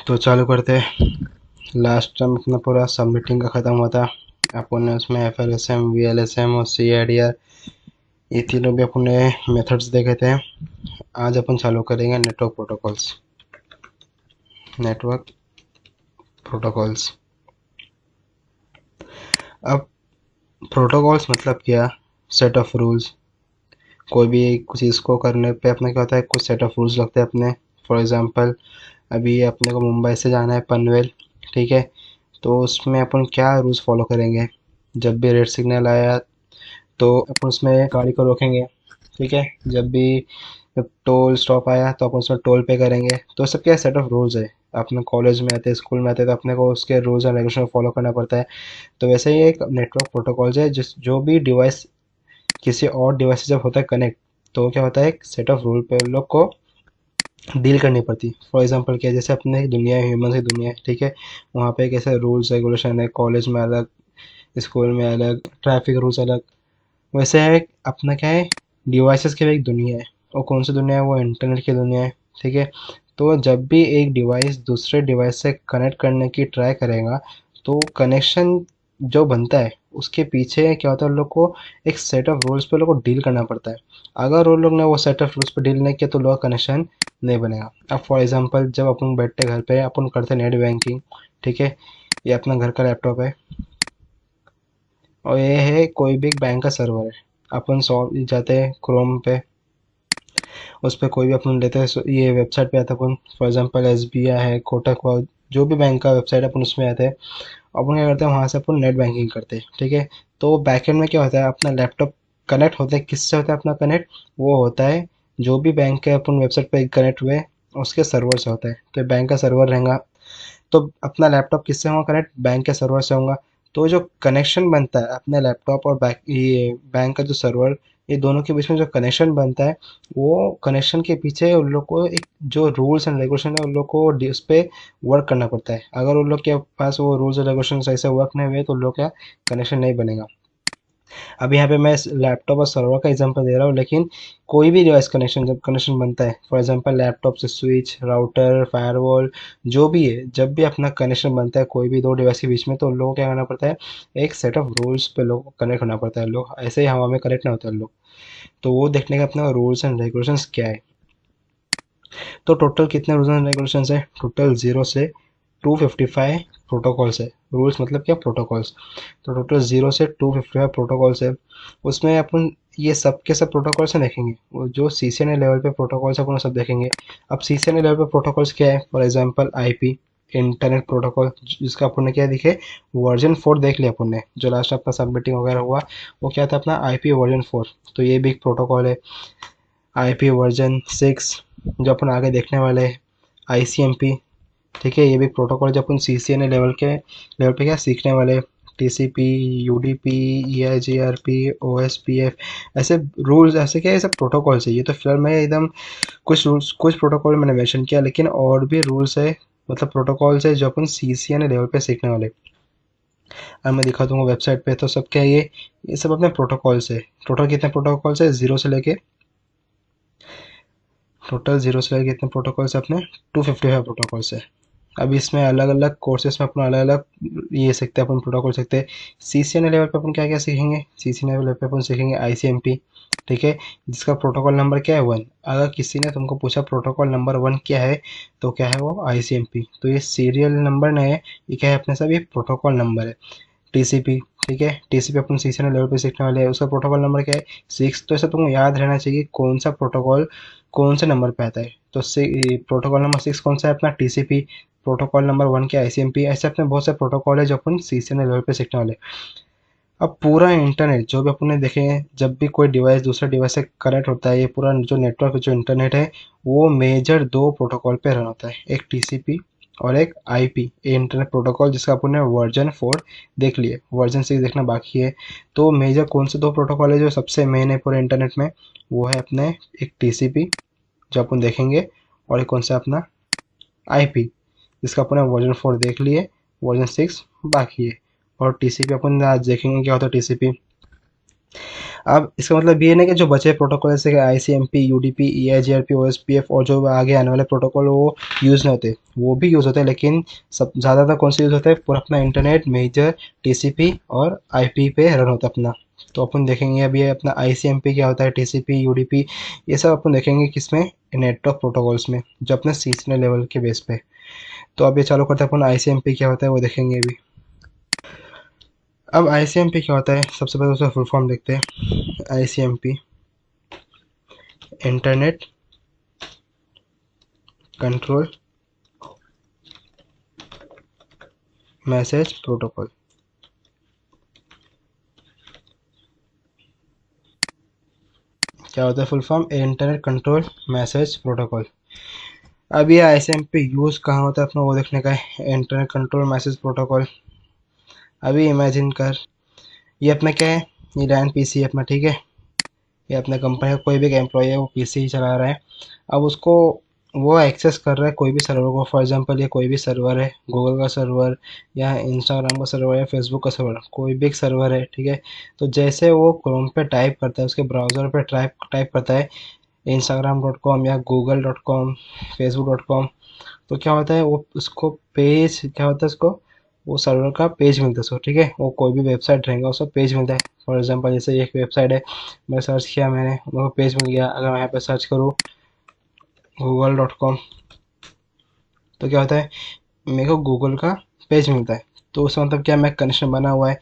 तो चालू करते हैं। लास्ट टाइम अपना पूरा सबमिटिंग का ख़त्म हुआ था। अपन ने उसमें FLSM, VLSM और CIDR ये तीनों भी अपन ने मेथड्स देखे थे। आज अपन चालू करेंगे नेटवर्क प्रोटोकॉल्स। Network protocols. अब प्रोटोकॉल्स मतलब क्या? Set of rules. कोई भी कुछ चीज़ को करने पे अपने क्या होता है, कुछ सेट ऑफ रूल्स लगते हैं अपने। फॉर एग्जांपल अभी अपने को मुंबई से जाना है पनवेल, ठीक है। तो उसमें अपन क्या रूल्स फॉलो करेंगे? जब भी रेड सिग्नल आया तो अपन उसमें गाड़ी को रोकेंगे, ठीक है। जब भी टोल स्टॉप आया तो अपन उसमें टोल पे करेंगे। तो सब क्या सेट ऑफ रूल्स है। अपने कॉलेज में आते, स्कूल में आते तो अपने को उसके रूल्स एंड रेगुलेशन फॉलो करना पड़ता है। तो वैसे ही एक नेटवर्क प्रोटोकॉल्स है, जिस जो भी डिवाइस किसी और डिवाइस से जब होता है कनेक्ट, तो क्या होता है, एक सेट ऑफ रूल पे उन लोग को डील करनी पड़ती। फॉर एग्जांपल क्या, जैसे अपने दुनिया है, ह्यूमन की दुनिया है, ठीक है। वहाँ पे कैसे रूल्स रेगुलेशन है, कॉलेज में अलग, स्कूल में अलग, ट्रैफिक रूल्स अलग। वैसे है अपना क्या है, डिवाइसेस की भी एक दुनिया है। और कौन सी दुनिया है? वो इंटरनेट की दुनिया है, ठीक है। तो जब भी एक डिवाइस दूसरे डिवाइस से कनेक्ट करने की ट्राई करेगा, तो कनेक्शन जो बनता है उसके पीछे क्या होता है, उन लोग को एक सेट ऑफ रूल्स पे लोग को डील करना पड़ता है। अगर उन लोग ने वो सेट ऑफ रूल्स पे डील नहीं किया तो लोग का कनेक्शन नहीं बनेगा। अब फॉर एग्जांपल जब अपन बैठते घर पे, अपन करते नेट बैंकिंग, ठीक है। ये अपना घर का लैपटॉप है और ये है कोई भी बैंक का सर्वर है। अपन सॉल्व जाते हैं क्रोम पे, उस पर कोई भी अपन लेते हैं, ये वेबसाइट पे आता है अपन। फॉर एग्जांपल SBI है, कोटक हुआ, जो भी बैंक का वेबसाइट है अपन उसमें आते हैं। अपन क्या करते हैं, वहाँ से अपन नेट बैंकिंग करते हैं, ठीक है। तो बैकएंड में क्या होता है, अपना लैपटॉप कनेक्ट होता है, किससे होता है अपना कनेक्ट? वो होता है जो भी बैंक के अपन वेबसाइट पे कनेक्ट हुए उसके सर्वर से होता है। तो बैंक का सर्वर रहेगा, तो अपना लैपटॉप किससे होगा कनेक्ट? बैंक के सर्वर से होगा। तो जो कनेक्शन बनता है अपने लैपटॉप और ये बैंक का जो सर्वर, ये दोनों के बीच में जो कनेक्शन बनता है, वो कनेक्शन के पीछे उन लोग को एक जो रूल्स एंड रेगुलेशन है, उन लोग को उस पर वर्क करना पड़ता है। अगर उन लोग के पास वो रूल्स एंड रेगुलेशन सही से वर्क नहीं हुए तो उन लोग का कनेक्शन नहीं बनेगा। अब यहाँ पे मैं लैपटॉप और सर्वर का एग्जांपल दे रहा हूँ, लेकिन कोई भी डिवाइस कनेक्शन जब कनेक्शन बनता है, फॉर एग्जांपल लैपटॉप से स्विच, राउटर, फायरवॉल, जो भी है, जब भी अपना कनेक्शन बनता है कोई भी दो डिवाइस के बीच में, तो लोगों को क्या करना पड़ता है, एक सेट ऑफ रूल्स पे लोग को कनेक्ट होना पड़ता है। लोग ऐसे ही हवा में कनेक्ट नहीं होते हैं लोग। तो वो देखने का अपना रूल्स एंड रेगुलेशंस क्या है। तो टोटल कितने रूल्स एंड रेगुलेशंस है? टोटल 0 से 255 प्रोटोकॉल्स है। रूल्स मतलब क्या? प्रोटोकॉल्स। तो टोटल 0 से 255 प्रोटोकॉल्स है। उसमें अपन ये सब के सब प्रोटोकॉल्स हैं देखेंगे। वो जो CCNA लेवल पे प्रोटोकॉल्स है अपन वो सब देखेंगे। अब CCNA लेवल पे प्रोटोकॉल्स क्या है? For example IP, internet protocol, जिसका अपन ने क्या दिखे, वर्जन 4 देख लिया अपन ने। जो लास्ट अपना सबमिटिंग वगैरह हुआ वो क्या था, अपना IP वर्जन 4। तो ये भी एक प्रोटोकॉल है। IP वर्जन 6 जो अपन आगे देखने वाले हैं, ICMP, ठीक है। ये भी प्रोटोकॉल जो अपन CCNA लेवल पे क्या सीखने वाले। TCP, UDP, EIGRP, OSPF, ऐसे रूल्स, ऐसे क्या, ये सब प्रोटोकॉल्स है। ये तो फिलहाल मैं एकदम कुछ रूल्स, कुछ प्रोटोकॉल मैंने मेंशन किया, लेकिन और भी रूल्स है, मतलब प्रोटोकॉल्स है जो अपन CCNA लेवल पे सीखने वाले। अब मैं दिखा दूंगा वेबसाइट पे, तो सब क्या है, ये सब अपने प्रोटोकॉल्स है। टोटल कितने प्रोटोकॉल्स है? जीरो से लेके कितने प्रोटोकॉल्स है अपने? 255 प्रोटोकॉल्स है। अब इसमें अलग अलग कोर्सेज में अपन अलग अलग ये सीखते हैं, अपन प्रोटोकॉल सीखते हैं। CCNA लेवल पे अपन क्या क्या सीखेंगे? CCNA लेवल पे अपन सीखेंगे ICMP, ठीक है, जिसका प्रोटोकॉल नंबर क्या है? 1। अगर किसी ने तुमको पूछा प्रोटोकॉल नंबर 1 क्या है, तो क्या है वो? ICMP। तो ये सीरियल नंबर नहीं है, ये क्या है अपने सब, ये प्रोटोकॉल नंबर है। TCP, ठीक है, TCP अपन CCNA लेवल पे सीखने वाले हैं, उसका प्रोटोकॉल नंबर क्या है? 6। तो ऐसा तुमको याद रहना चाहिए कौन सा प्रोटोकॉल कौन से नंबर पे आता है। तो प्रोटोकॉल नंबर 6 कौन सा है? अपना TCP। प्रोटोकॉल नंबर 1 क्या? ICMP। ऐसे अपने बहुत से प्रोटोकॉल है जो अपन CCNA लेवल पे सीखने वाले हैं। अब पूरा इंटरनेट जो भी अपन ने देखे हैं, जब भी कोई डिवाइस दूसरे डिवाइस से कनेक्ट होता है, ये पूरा जो नेटवर्क, जो इंटरनेट है, वो मेजर दो प्रोटोकॉल पे रन होता है, एक TCP और एक IP, ये इंटरनेट प्रोटोकॉल, जिसका अपन ने वर्जन 4 देख लिए, वर्जन 6 देखना बाकी है। तो मेजर कौन से दो प्रोटोकॉल है जो सबसे मेन है पूरे इंटरनेट में? वो है अपने एक TCP जो अपन देखेंगे, और एक कौन सा अपना IP, जिसका अपन वर्जन 4 देख लिए, वर्जन 6 बाकी है। और TCP अपन आज देखेंगे क्या होता है TCP। अब इसका मतलब ये नहीं कि जो बचे प्रोटोकॉल जैसे कि ICMP, UDP, EIGRP, OSPF और जो आगे आने वाले प्रोटोकॉल वो यूज़ नहीं होते, वो भी यूज़ होते हैं, लेकिन सब ज़्यादातर कौन से यूज़ होते हैं, पूरा अपना इंटरनेट मेजर TCP और IP पे रन होता है अपना। तो अपन देखेंगे अभी ये अपना ICMP क्या होता है, TCP, UDP, ये सब अपन देखेंगे किसमें, नेटवर्क प्रोटोकॉल्स में, जो अपने सीजनल लेवल के बेस पे। तो अब ये चालू करते हैं अपन, ICMP क्या होता है वो देखेंगे अभी। अब ICMP क्या होता है, सबसे पहले उसका फुल फॉर्म देखते हैं। ICMP internet control message protocol. क्या होता है full form, internet control message protocol. अब ये ICMP यूज़ कहाँ होता है अपना वो देखने का है, इंटरनेट कंट्रोल मैसेज प्रोटोकॉल। अभी इमेजिन कर, ये अपना क्या है, ये लैन PC है अपना, ठीक है। ये अपने कंपनी का कोई भी एम्प्लॉय है वो PC ही चला रहा है। अब उसको वो एक्सेस कर रहा है कोई भी सर्वर को, फॉर एग्जांपल ये कोई भी सर्वर है, गूगल का सर्वर या इंस्टाग्राम का सर्वर या फेसबुक का सर्वर, कोई भी एक सर्वर है, ठीक है। तो जैसे वो क्रोम पे टाइप करता है, उसके ब्राउज़र पे टाइप टाइप करता है instagram.com या google.com, facebook.com, तो क्या होता है वो उसको पेज, क्या होता है उसको, वो सर्वर का पेज मिलता है उसको, ठीक है। वो कोई भी वेबसाइट रहेगा उसको पेज मिलता है। फॉर एग्जांपल जैसे एक वेबसाइट है, मैं सर्च किया, मैंने मेरे को पेज मिल गया। अगर मैं यहाँ पे सर्च करूँ google.com, तो क्या होता है, मेरे को गूगल का पेज मिलता है। तो उसका मतलब क्या, मैं कनेक्शन बना हुआ है।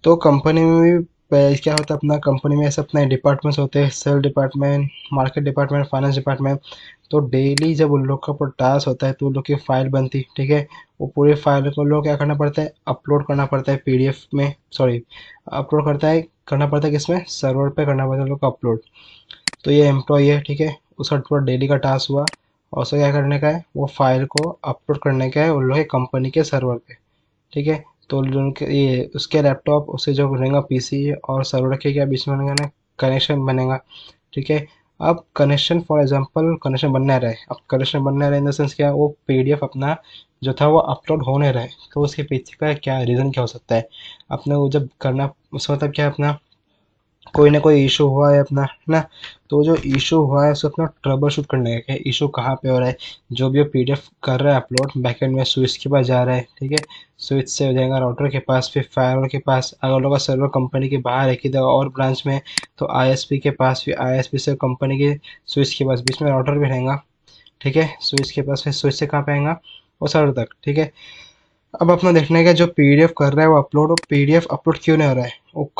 तो कंपनी में भी क्या होता है, अपना कंपनी में ऐसे अपने डिपार्टमेंट्स होते हैं, sale department, market department, finance department. तो डेली जब उन लोग का ऊपर टास्क होता है तो उन लोग की फाइल बनती, ठीक है। वो पूरी फाइल को लोग क्या करना पड़ता है, अपलोड करना पड़ता है PDF में, सॉरी, अपलोड करना पड़ता है किसमें, सर्वर पे करना पड़ता है लोग को अपलोड। तो ये एम्प्लॉय है, ठीक है, उसका पूरा डेली का टास्क हुआ, और उसे क्या करने का है, वो फाइल को अपलोड करने का है उन लोग के कंपनी के सर्वर पे, ठीक है। तो उनके ये उसके लैपटॉप उससे जो रहेगा PC और सर्वर के क्या बीच में बनेगा ना, कनेक्शन बनेगा, ठीक है। अब कनेक्शन, फॉर एग्जांपल कनेक्शन बनने रहा है, अब कनेक्शन बनने रहा है इन द सेंस क्या, वो PDF अपना जो था वो अपलोड होने रहा है, तो उसके पीछे का क्या रीज़न क्या हो सकता है, अपने वो जब करना, उसका मतलब क्या है, अपना कोई ना कोई इशू हुआ है अपना, है ना। तो जो इशू हुआ है उसको अपना ट्रबल शूट करने का है, इशू कहाँ पे हो रहा है। जो भी वो PDF कर रहा है अपलोड, बैकएंड में स्विच के पास जा रहा है, ठीक है। स्विच से हो जाएगा राउटर के पास, फिर फायरवॉल के पास, अगर लोग का सर्वर कंपनी के बाहर है किधर और ब्रांच में, तो ISP के पास, फिर ISP से कंपनी के स्विच के पास, बीच में राउटर भी रहेगा, ठीक है। स्विच के पास, फिर स्विच से कहाँ पे आएगा, वो सर्वर तक, ठीक है। अब अपना देखना है कि जो PDF कर रहा है वो अपलोड, वो PDF अपलोड क्यों नहीं हो रहा है, वो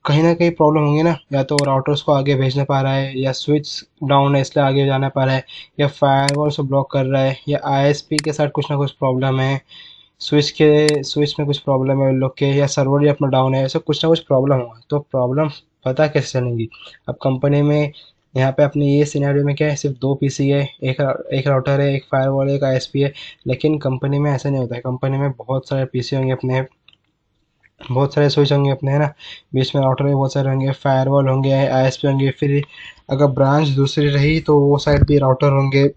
कहीं ना कहीं प्रॉब्लम होंगी ना, या तो राउटर उसको आगे भेज नहीं पा रहा है, या स्विच डाउन है इसलिए आगे जाना पा रहा है, या फायरवॉल से ब्लॉक कर रहा है, या ISP के साथ कुछ ना कुछ प्रॉब्लम है, स्विच में कुछ प्रॉब्लम है उन लोग के, या सर्वर ही अपना डाउन है, ऐसा कुछ ना कुछ प्रॉब्लम होगा। तो प्रॉब्लम पता कैसे चलेंगी, अब कंपनी में यहाँ पे अपने ये सिनेरियो में क्या है, सिर्फ 2 PC है, एक राउटर है, एक फायरवॉल है, एक ISP है। लेकिन कंपनी में ऐसा नहीं होता है, कंपनी में बहुत सारे PC होंगे अपने, बहुत सारे स्विच होंगे अपने, है ना। बीच में राउटर भी बहुत सारे होंगे, फायरवॉल होंगे, ISP होंगे, फिर अगर ब्रांच दूसरी रही तो वो साइड भी राउटर होंगे।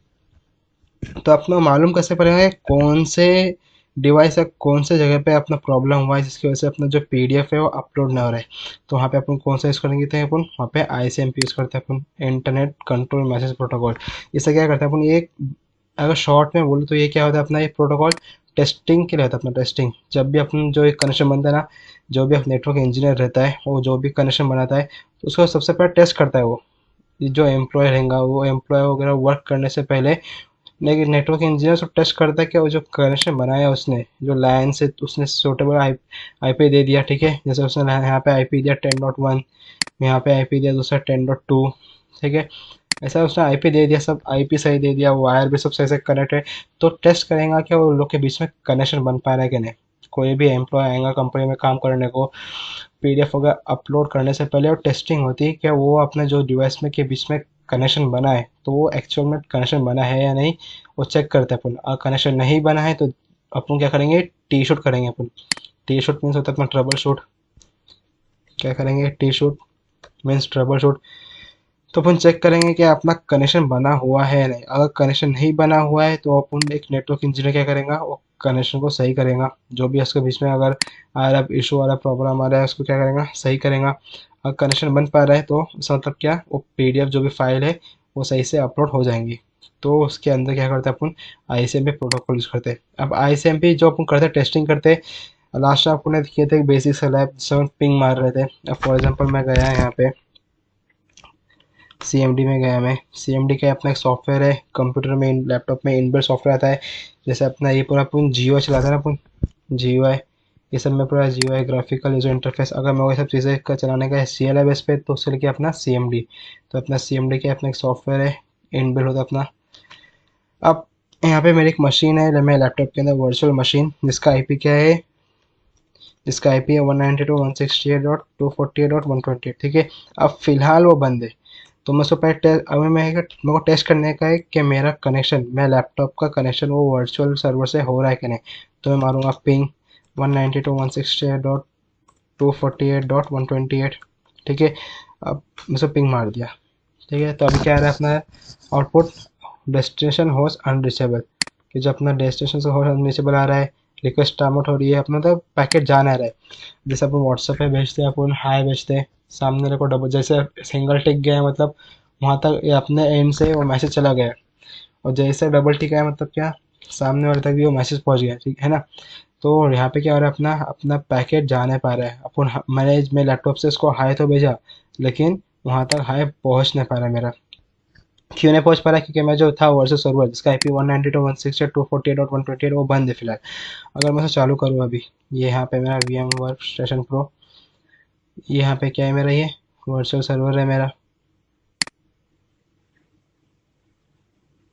तो अपना मालूम कैसे पड़ेगा कौन से डिवाइस या कौन से जगह पे अपना प्रॉब्लम हुआ है जिसकी वजह से अपना जो PDF है वो अपलोड ना हो रहा है। तो वहाँ पे अपन कौन सा यूज़ करेंगे, थे अपन वहाँ पे ICMP यूज़ करते हैं अपन, इंटरनेट कंट्रोल मैसेज प्रोटोकॉल। इससे क्या करते हैं अपन, ये अगर शॉर्ट में बोले तो ये क्या होता है अपना, ये प्रोटोकॉल टेस्टिंग के लिए होता है अपना। टेस्टिंग, जब भी अपन जो एक कनेक्शन बनता है ना, जो भी नेटवर्क इंजीनियर रहता है वो जो भी कनेक्शन बनाता है तो उसको सबसे पहले टेस्ट करता है वो, जो एम्प्लॉय रहेगा वो एम्प्लॉय वगैरह वर्क करने से पहले। लेकिन नेटवर्क इंजीनियर तो टेस्ट करता है कि वो जो कनेक्शन बनाया उसने, जो लाइन से उसने सूटेबल IP दे दिया, ठीक है। जैसे उसने यहाँ पे IP दिया 10.1, यहाँ पे IP दिया दूसरा 10.2, ठीक है। ऐसा उसने IP दे दिया, सब IP सही दे दिया, वायर भी सब सही से कनेक्ट है। तो टेस्ट करेगा कि वो लोग के बीच में कनेक्शन बन पा रहा है कि नहीं। कोई भी एम्प्लॉय आएगा कंपनी में काम करने को, PDF वगैरह अपलोड करने से पहले वो टेस्टिंग होती है कि वो अपने जो डिवाइस में के बीच में कनेक्शन बना है तो वो एक्चुअल में कनेक्शन बना है या नहीं, वो चेक करते हैं अपन। और कनेक्शन नहीं बना है तो अपन क्या करेंगे, टी शूट करेंगे अपन। टी शूट मीन्स होता है अपना ट्रबल शूट। क्या करेंगे, T shoot means trouble shoot. तो अपन चेक करेंगे कि अपना कनेक्शन बना हुआ है या नहीं। अगर कनेक्शन नहीं बना हुआ है तो अपन एक नेटवर्क इंजीनियर क्या करेगा, वो कनेक्शन को सही करेगा, जो भी इसके बीच में अगर आ रहा इशू आ रहा प्रॉब्लम आ रहा है उसको क्या करेगा, सही करेगा। अगर कनेक्शन बन पा रहा है तो इसका मतलब क्या, वो पीडीएफ जो भी फाइल है वो सही से अपलोड हो जाएंगी। तो उसके अंदर क्या करते हैं अपन, आईसीएमपी प्रोटोकॉल यूज करते हैं। अब आईसीएमपी जो अपन करते हैं टेस्टिंग करते हैं, लास्ट में आपने किए थे बेसिक से लैब जिसमें पिंग मार रहे थे। अब फॉर एग्जांपल मैं गया यहाँ पे सीएमडी में गया, मैं सीएमडी का अपना एक सॉफ्टवेयर है कंप्यूटर में, लैपटॉप में इनबिल्ट सॉफ्टवेयर आता है। जैसे अपना ये पूरा अपन जीओ चलाता है ना अपन, जीओ है, ये सब में पूरा जीओ है, ग्राफिकल यूजर इंटरफेस। अगर मैं वो सब चीज़ें का चलाने का है सी एल बेस पे, तो उसके लिए अपना सी एम डी, तो अपना सी एम डी का अपना एक सॉफ्टवेयर है, इनबिल्ट होता है अपना। अब यहाँ पे मेरी एक मशीन है मेरे लैपटॉप के अंदर, वर्चुअल मशीन, जिसका आईपी क्या है, जिसका आईपी है 192.168.248.128, ठीक है। अब फिलहाल वो बंद है, तो मैं उसको पहले अभी मेरे को टेस्ट करने का है कि मेरा कनेक्शन, मेरा लैपटॉप का कनेक्शन वो वर्चुअल सर्वर से हो रहा है कि नहीं। तो मैं मारूंगा पिंग 192.168.248.128, ठीक है। अब मैं उसको पिंग मार दिया, ठीक है। तो अभी क्या आ रहा है अपना आउटपुट, डेस्टिनेशन होस्ट अनरीचेबल, कि जो अपना डेस्टिनेशन से होस्ट अनरीचेबल आ रहा है, रिक्वेस्ट टाइम आउट हो रही है, अपना तो पैकेट जाना रहा है। जैसे अपन व्हाट्सएप पे भेजते हैं, अपन हाय भेजते हैं, सामने वाले को डबल, जैसे सिंगल टिक गया है मतलब वहाँ तक ये अपने एंड से वो मैसेज चला गया है, और जैसे डबल टिक है मतलब क्या, सामने वाले तक भी वो मैसेज पहुँच गया, ठीक है ना। तो यहाँ पे क्या हो रहा है, अपना अपना पैकेट जा नहीं पा रहा है। अपन मैंने मेरे लैपटॉप से इसको हाय तो भेजा, लेकिन वहाँ तक हाय पहुँच नहीं पा रहा है मेरा। क्यों नहीं पहुंच पा रहा, क्योंकि मैं जो था वर्सेस सर्वर जिसका आईपी 192.168.248.128 वो बंद है फिलहाल। अगर मैं इसे चालू करूँ अभी, ये यहाँ पे मेरा V M work station pro, ये यहाँ पे क्या है मेरा, ये वर्चुअल सर्वर है मेरा।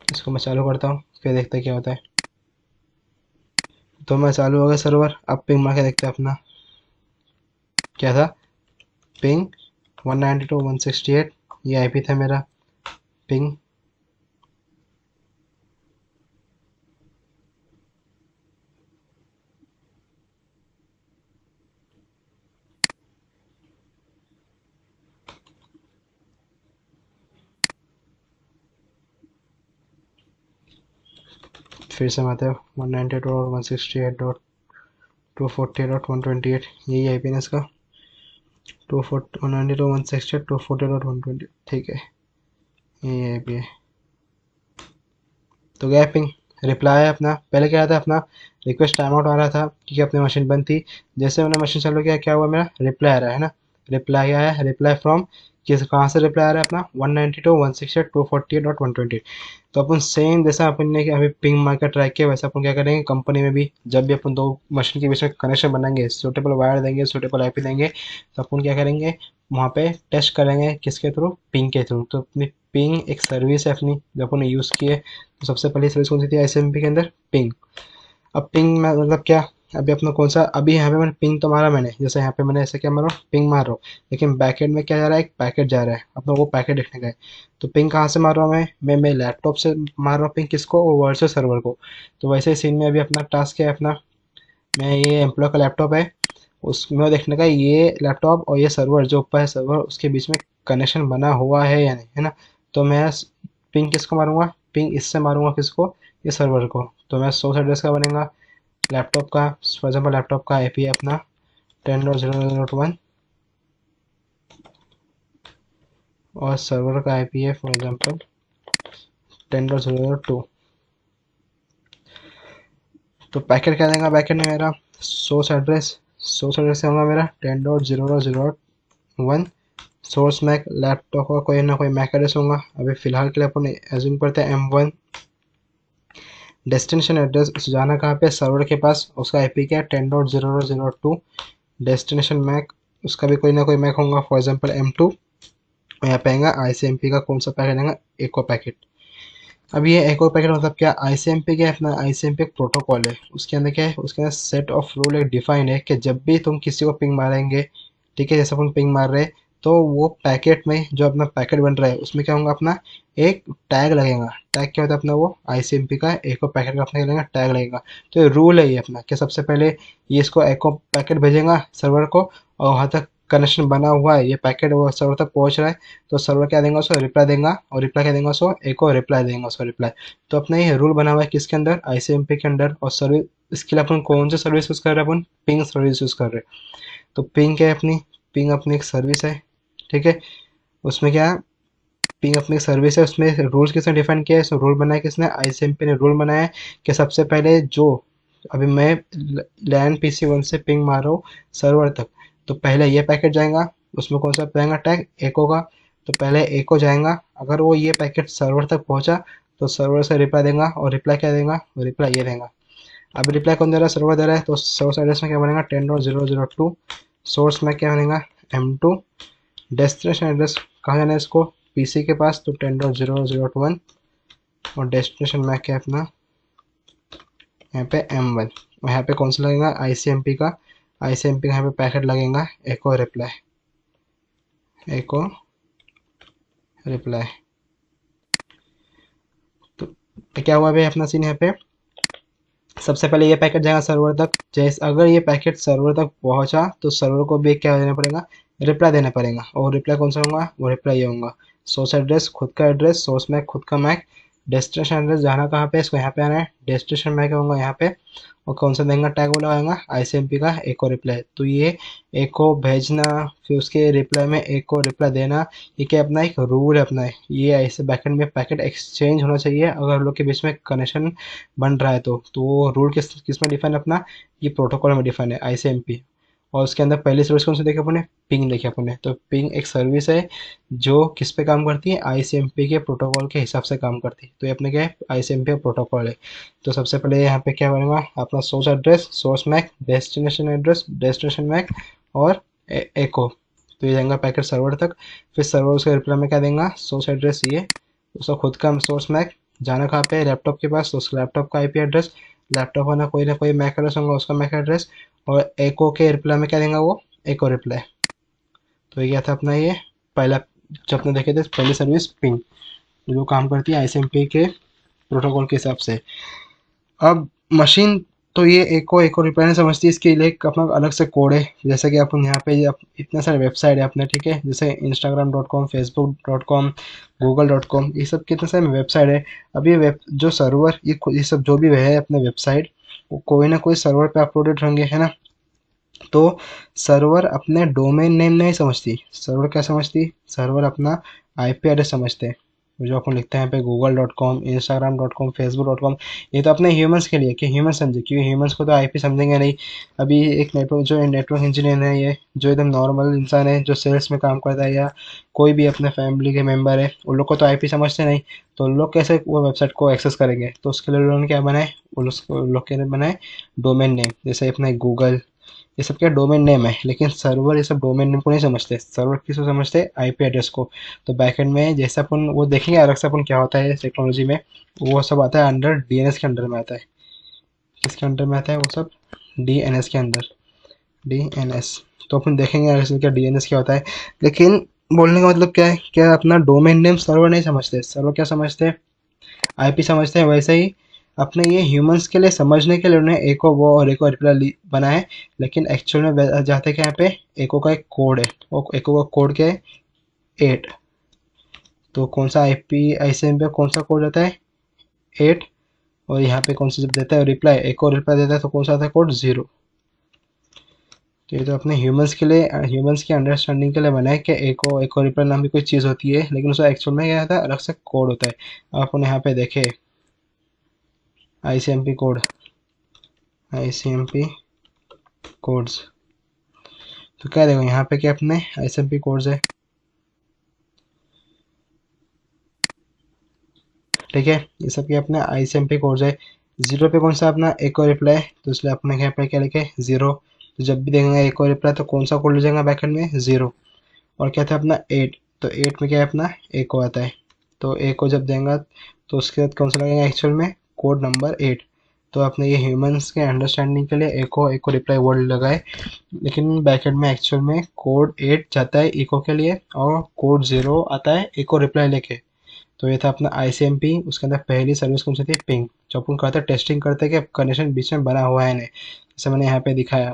इसको मैं चालू करता हूँ, फिर देखते हैं क्या होता है। तो मैं चालू हो गया सर्वर। अब पिंग मार के देखते हैं अपना क्या था, पिंग 192.168, ये आईपी था मेरा, पिंग। फिर से आते हैं 192.168.248.128, यही आईपी है इसका, 192.168.248.120, ठीक है, यही आईपी है। तो गया पिंग, रिप्लाई है अपना। पहले क्या था अपना, रिक्वेस्ट टाइम आउट आ रहा था क्योंकि अपनी मशीन बंद थी। जैसे मैंने मशीन चालू किया, क्या हुआ, मेरा रिप्लाई आ रहा है ना, रिप्लाई आया है, रिप्लाई फ्रॉम किस, कहाँ से रिप्लाई आ रहा है अपना, 192.168.248.128। तो अपन सेम जैसा अपन ने अभी पिंग मार कर ट्राई किया, वैसे अपन क्या करेंगे कंपनी में भी, जब भी अपन दो मशीन के बीच में कनेक्शन बनाएंगे, सूटेबल वायर देंगे, सूटेबल आईपी देंगे, तो अपन क्या करेंगे वहाँ पे टेस्ट करेंगे किसके थ्रू, पिंग के थ्रू। तो अपनी पिंग एक सर्विस है अपनी, जो अपन ने यूज़ की है। तो सबसे पहली सर्विस कौन सी थी आईसीएमपी के अंदर, पिंग। अब पिंग में मतलब क्या, अभी अपना कौन सा, अभी यहाँ पे मैंने पिंग तो मारा मैंने, जैसे यहाँ पे मैंने ऐसे क्या मारा, पिंग मार रहा हूँ, लेकिन बैकएंड में क्या जा रहा है, एक पैकेट जा रहा है, अपना वो पैकेट देखने का है। तो पिंग कहाँ से मार रहा हूँ मैं मेरे लैपटॉप से मार रहा हूँ पिंग, किसको, वर्चुअल सर्वर को। तो वैसे ही सीन में अभी अपना टास्क है अपना, मैं ये एम्प्लॉय का लैपटॉप है, उसमें देखने का ये लैपटॉप और ये सर्वर जो ऊपर है सर्वर, उसके बीच में कनेक्शन बना हुआ है या नहीं, है ना। तो मैं पिंग किसको मारूंगा, पिंग इससे मारूंगा किसको, ये सर्वर को। तो मैं सोर्स एड्रेस का बनेगा लैपटॉप का, फॉर एग्जाम्पल लैपटॉप का आईपी है अपना 10.0.0.1, और सर्वर का आईपी है फॉर एग्जाम्पल 10.0.0.2। तो पैकेट क्या देगा बैकेट में मेरा, सोर्स एड्रेस से होगा मेरा 10.0.0.1, सोर्स मैक, लैपटॉप का कोई ना कोई मैक एड्रेस होगा। अभी फिलहाल के लिए अपन एज्यूम करते हैं M1। डेस्टिनेशन एड्रेस जाना कहाँ पे, सर्वर के पास, उसका आईपी क्या है 10.0.0.2। डेस्टिनेशन मैक, उसका भी कोई ना कोई मैक होगा, फॉर एग्जांपल M2। और यहाँ पे आएगा आईसीएमपी का कौन सा पैकेट आएगा, एको पैकेट। अब ये एको पैकेट मतलब क्या, आईसीएमपी क्या है अपना, आईसीएमपी एक प्रोटोकॉल है, उसके अंदर क्या है, उसके अंदर सेट ऑफ रूल एक डिफाइन है कि जब भी तुम किसी को पिंग मारेंगे, ठीक है, जैसे अपन पिंग मार रहे हैं, तो वो पैकेट में जो अपना पैकेट बन रहा है उसमें क्या होगा अपना एक टैग लगेगा। टैग क्या होता है अपना, वो आईसीएमपी का एको पैकेट का अपना क्या लगेगा, टैग लगेगा। तो ये रूल है ये अपना कि सबसे पहले ये इसको एको पैकेट भेजेगा सर्वर को, और वहाँ तक कनेक्शन बना हुआ है, ये पैकेट वो सर्वर तक पहुँच रहा है, तो सर्वर क्या देगा उसको, रिप्लाई देगा, और रिप्लाई क्या देगा उसको, एको रिप्लाई देगा उसको, रिप्लाई। तो अपना ये रूल बना हुआ है किसके अंदर, आईसीएमपी के अंदर, और सर्विस इसके लिए अपन कौन सी सर्विस यूज़ कर रहे हैं, अपन पिंग सर्विस यूज़ कर रहे हैं। तो पिंग क्या है अपनी, पिंग अपनी एक सर्विस है, ठीक है। उसमें क्या है, पिंग अपनी सर्विस है, उसमें रूल्स किसने डिफाइन किया है, इसमें रूल बनाया किसने, आईसीएमपी ने रूल बनाया है कि सबसे पहले जो, अभी मैं लैन पीसी वन से पिंग मार रहा हूँ सर्वर तक, तो पहले ये पैकेट जाएगा, उसमें कौन सा जाएगा टैग एको का, तो पहले एको जाएगा, अगर वो ये पैकेट सर्वर तक पहुंचा तो सर्वर से रिप्लाई देगा, और रिप्लाई क्या देगा, रिप्लाई ये देगा। अब रिप्लाई कौन दे रहा है, सर्वर दे रहा है, तो सोर्स एड्रेस में क्या बनेगा 10.0.0.2, सोर्स में क्या बनेगा M2, डेस्टिनेशन एड्रेस कहाँ जाना है इसको, पीसी के पास, तो 10.0.0.1, और डेस्टिनेशन मैक है अपना यहाँ पे M1, और यहाँ पे कौन सा लगेगा आईसीएमपी का, आईसीएमपी का यहाँ पे पैकेट लगेगा एको रिप्लाई, एको रिप्लाई। तो क्या हुआ भाई अपना सीन यहाँ पे, सबसे पहले ये पैकेट जाएगा सर्वर तक, जैसे अगर ये पैकेट सर्वर तक पहुंचा तो सर्वर को भी क्या देना पड़ेगा, रिप्लाई देना पड़ेगा, और रिप्लाई कौन सा होगा, वो रिप्लाई ये होगा सोर्स एड्रेस खुद का एड्रेस, सोर्स मैक खुद का मैक, डेस्टिनेशन एड्रेस जाना कहाँ पे, इसको यहाँ पे आना है, डेस्टिनेशन मैक होगा यहाँ पे, और कौन सा देंगे टैग वो लगाएगा आईसीएमपी का एको रिप्लाई। तो ये एको भेजना, फिर उसके रिप्लाई में एको रिप्लाई देना, ये क्या अपना एक रूल है अपना है, ये ऐसे बैकएंड में पैकेट एक्सचेंज होना चाहिए अगर हम लोग के बीच में कनेक्शन बन रहा है तो वो रूल किस में डिफाइन है अपना, ये प्रोटोकॉल में डिफाइन है आईसीएमपी। और उसके अंदर पहली सर्विस कौन सी देखी अपने, पिंग देखी अपने, तो पिंग एक सर्विस है जो किस पे काम करती है, आईसीएमपी के प्रोटोकॉल के हिसाब से काम करती है। तो ये अपने क्या है, आईसीएमपी का प्रोटोकॉल है। तो सबसे पहले यहाँ पे क्या बनेगा अपना source address, source MAC, destination address, destination MAC, और एको। तो ये जाएगा पैकेट सर्वर तक, फिर सर्वर उसके रिप्लाई में क्या देगा, सोर्स एड्रेस ये, उसका खुद का सोर्स मैक, जाना कहाँ पे, लैपटॉप के पास, तो उस लैपटॉप का आईपी एड्रेस, लैपटॉप ना कोई मैक एड्रेस होगा उसका मैक एड्रेस, और एको के रिप्लाई में क्या देगा वो, एको रिप्लाई। तो ये क्या था अपना ये पहला, जो अपने देखे थे पहली सर्विस पिंग, जो काम करती है आईसीएमपी के प्रोटोकॉल के हिसाब से। अब मशीन तो ये एको रिप्लाई नहीं समझती, इसके लिए एक अपना अलग से कोड है, जैसे कि अपन यहाँ पे इतने सारे वेबसाइट है अपने, ठीक है, जैसे instagram.com, facebook.com, google.com, ये सब कितने सारे वेबसाइट है। अब ये वेब जो सर्वर ये सब जो भी है अपने वेबसाइट, वो कोई ना कोई सर्वर पे अपलोडेड होंगे, है ना। तो सर्वर अपने डोमेन नेम नहीं समझती, सर्वर क्या समझती, सर्वर अपना आईपी एड्रेस समझते हैं। जो अपन लिखते हैं यहाँ पे google.com, instagram.com, facebook.com, ये तो अपने ह्यूमंस के लिए कि ह्यूमन समझे, क्योंकि ह्यूमंस को तो आईपी समझेंगे नहीं। अभी एक नेटवर्क इंजीनियर है, ये जो एकदम नॉर्मल इंसान है जो सेल्स में काम करता है, या कोई भी अपने फैमिली के मेम्बर है, उन लोग को तो आईपी समझते नहीं। तो उन लोग कैसे वो वेबसाइट को एक्सेस करेंगे, तो उसके लिए उन्होंने क्या बनाए, उन लोग के लिए बनाए डोमेन नेम, जैसे अपने गूगल, ये सब क्या डोमेन नेम है। लेकिन सर्वर ये सब डोमेन नेम को नहीं समझते, सर्वर किसको समझते हैं, आईपी एड्रेस को। तो बैकएंड में जैसे अपन वो देखेंगे अलग से अपन क्या होता है टेक्नोलॉजी में, वो सब आता है अंडर डीएनएस के अंडर में आता है। किसके अंडर में आता है वो सब, डीएनएस के अंदर, डीएनएस। तो अपन देखेंगे अलग से क्या डीएनएस क्या होता है। लेकिन बोलने का मतलब क्या है, क्या अपना डोमेन नेम सर्वर नहीं समझते, सर्वर क्या समझते हैं, आईपी समझते हैं। वैसे ही अपने ये ह्यूमंस के लिए समझने के लिए उन्हें एको वो और एको रिप्लाई बना है, लेकिन एक्चुअल में जाते क्या यहाँ पे, एको का एक कोड है, वो एको का कोड क्या है 8। तो कौन सा आईपी आईसीएम पे कौन सा कोड आता है 8, और यहाँ पे कौन सा जब देता है रिप्लाई, एको रिप्लाई देता है तो कौन सा आता है कोड 0। तो ये तो अपने ह्यूमंस के लिए, ह्यूमंस की अंडरस्टैंडिंग के लिए बना है कि एको एको रिप्लाई नाम की कोई चीज़ होती है, लेकिन उसका एक्चुअल में क्या होता है अलग से कोड होता है। आप उन्हें यहाँ पे देखें आईसीएमपी कोड, आईसीएमपी कोड्स, तो क्या देखो यहाँ पे क्या अपने आईसीएमपी कोड्स है, ठीक है, ये सब क्या अपने आईसीएमपी कोड्स है। 0 पे कौन सा अपना एको रिप्लाई, तो इसलिए अपने यहाँ पे क्या लिखे 0। तो जब भी देखेंगे एको रिप्लाई तो कौन सा कोड ले जाएगा बैकएंड में 0। और क्या था अपना 8, तो 8 में क्या है अपना एको आता है, तो एको जब देंगे तो उसके बाद कौन सा लगेगा एक्चुअल में कोड नंबर 8। तो अपने ये ह्यूमंस के अंडरस्टैंडिंग के लिए एको एको रिप्लाई वर्ड लगाए, लेकिन बैकएंड में एक्चुअल में कोड 8 जाता है इको के लिए, और कोड 0 आता है इको रिप्लाई लेके। तो ये था अपना आईसीएमपी, उसके अंदर पहली सर्विस कौन सी थी, पिंग, जो अपन करते टेस्टिंग करते कि कनेक्शन बीच में बना हुआ है नहीं, जैसे मैंने यहाँ पे दिखाया।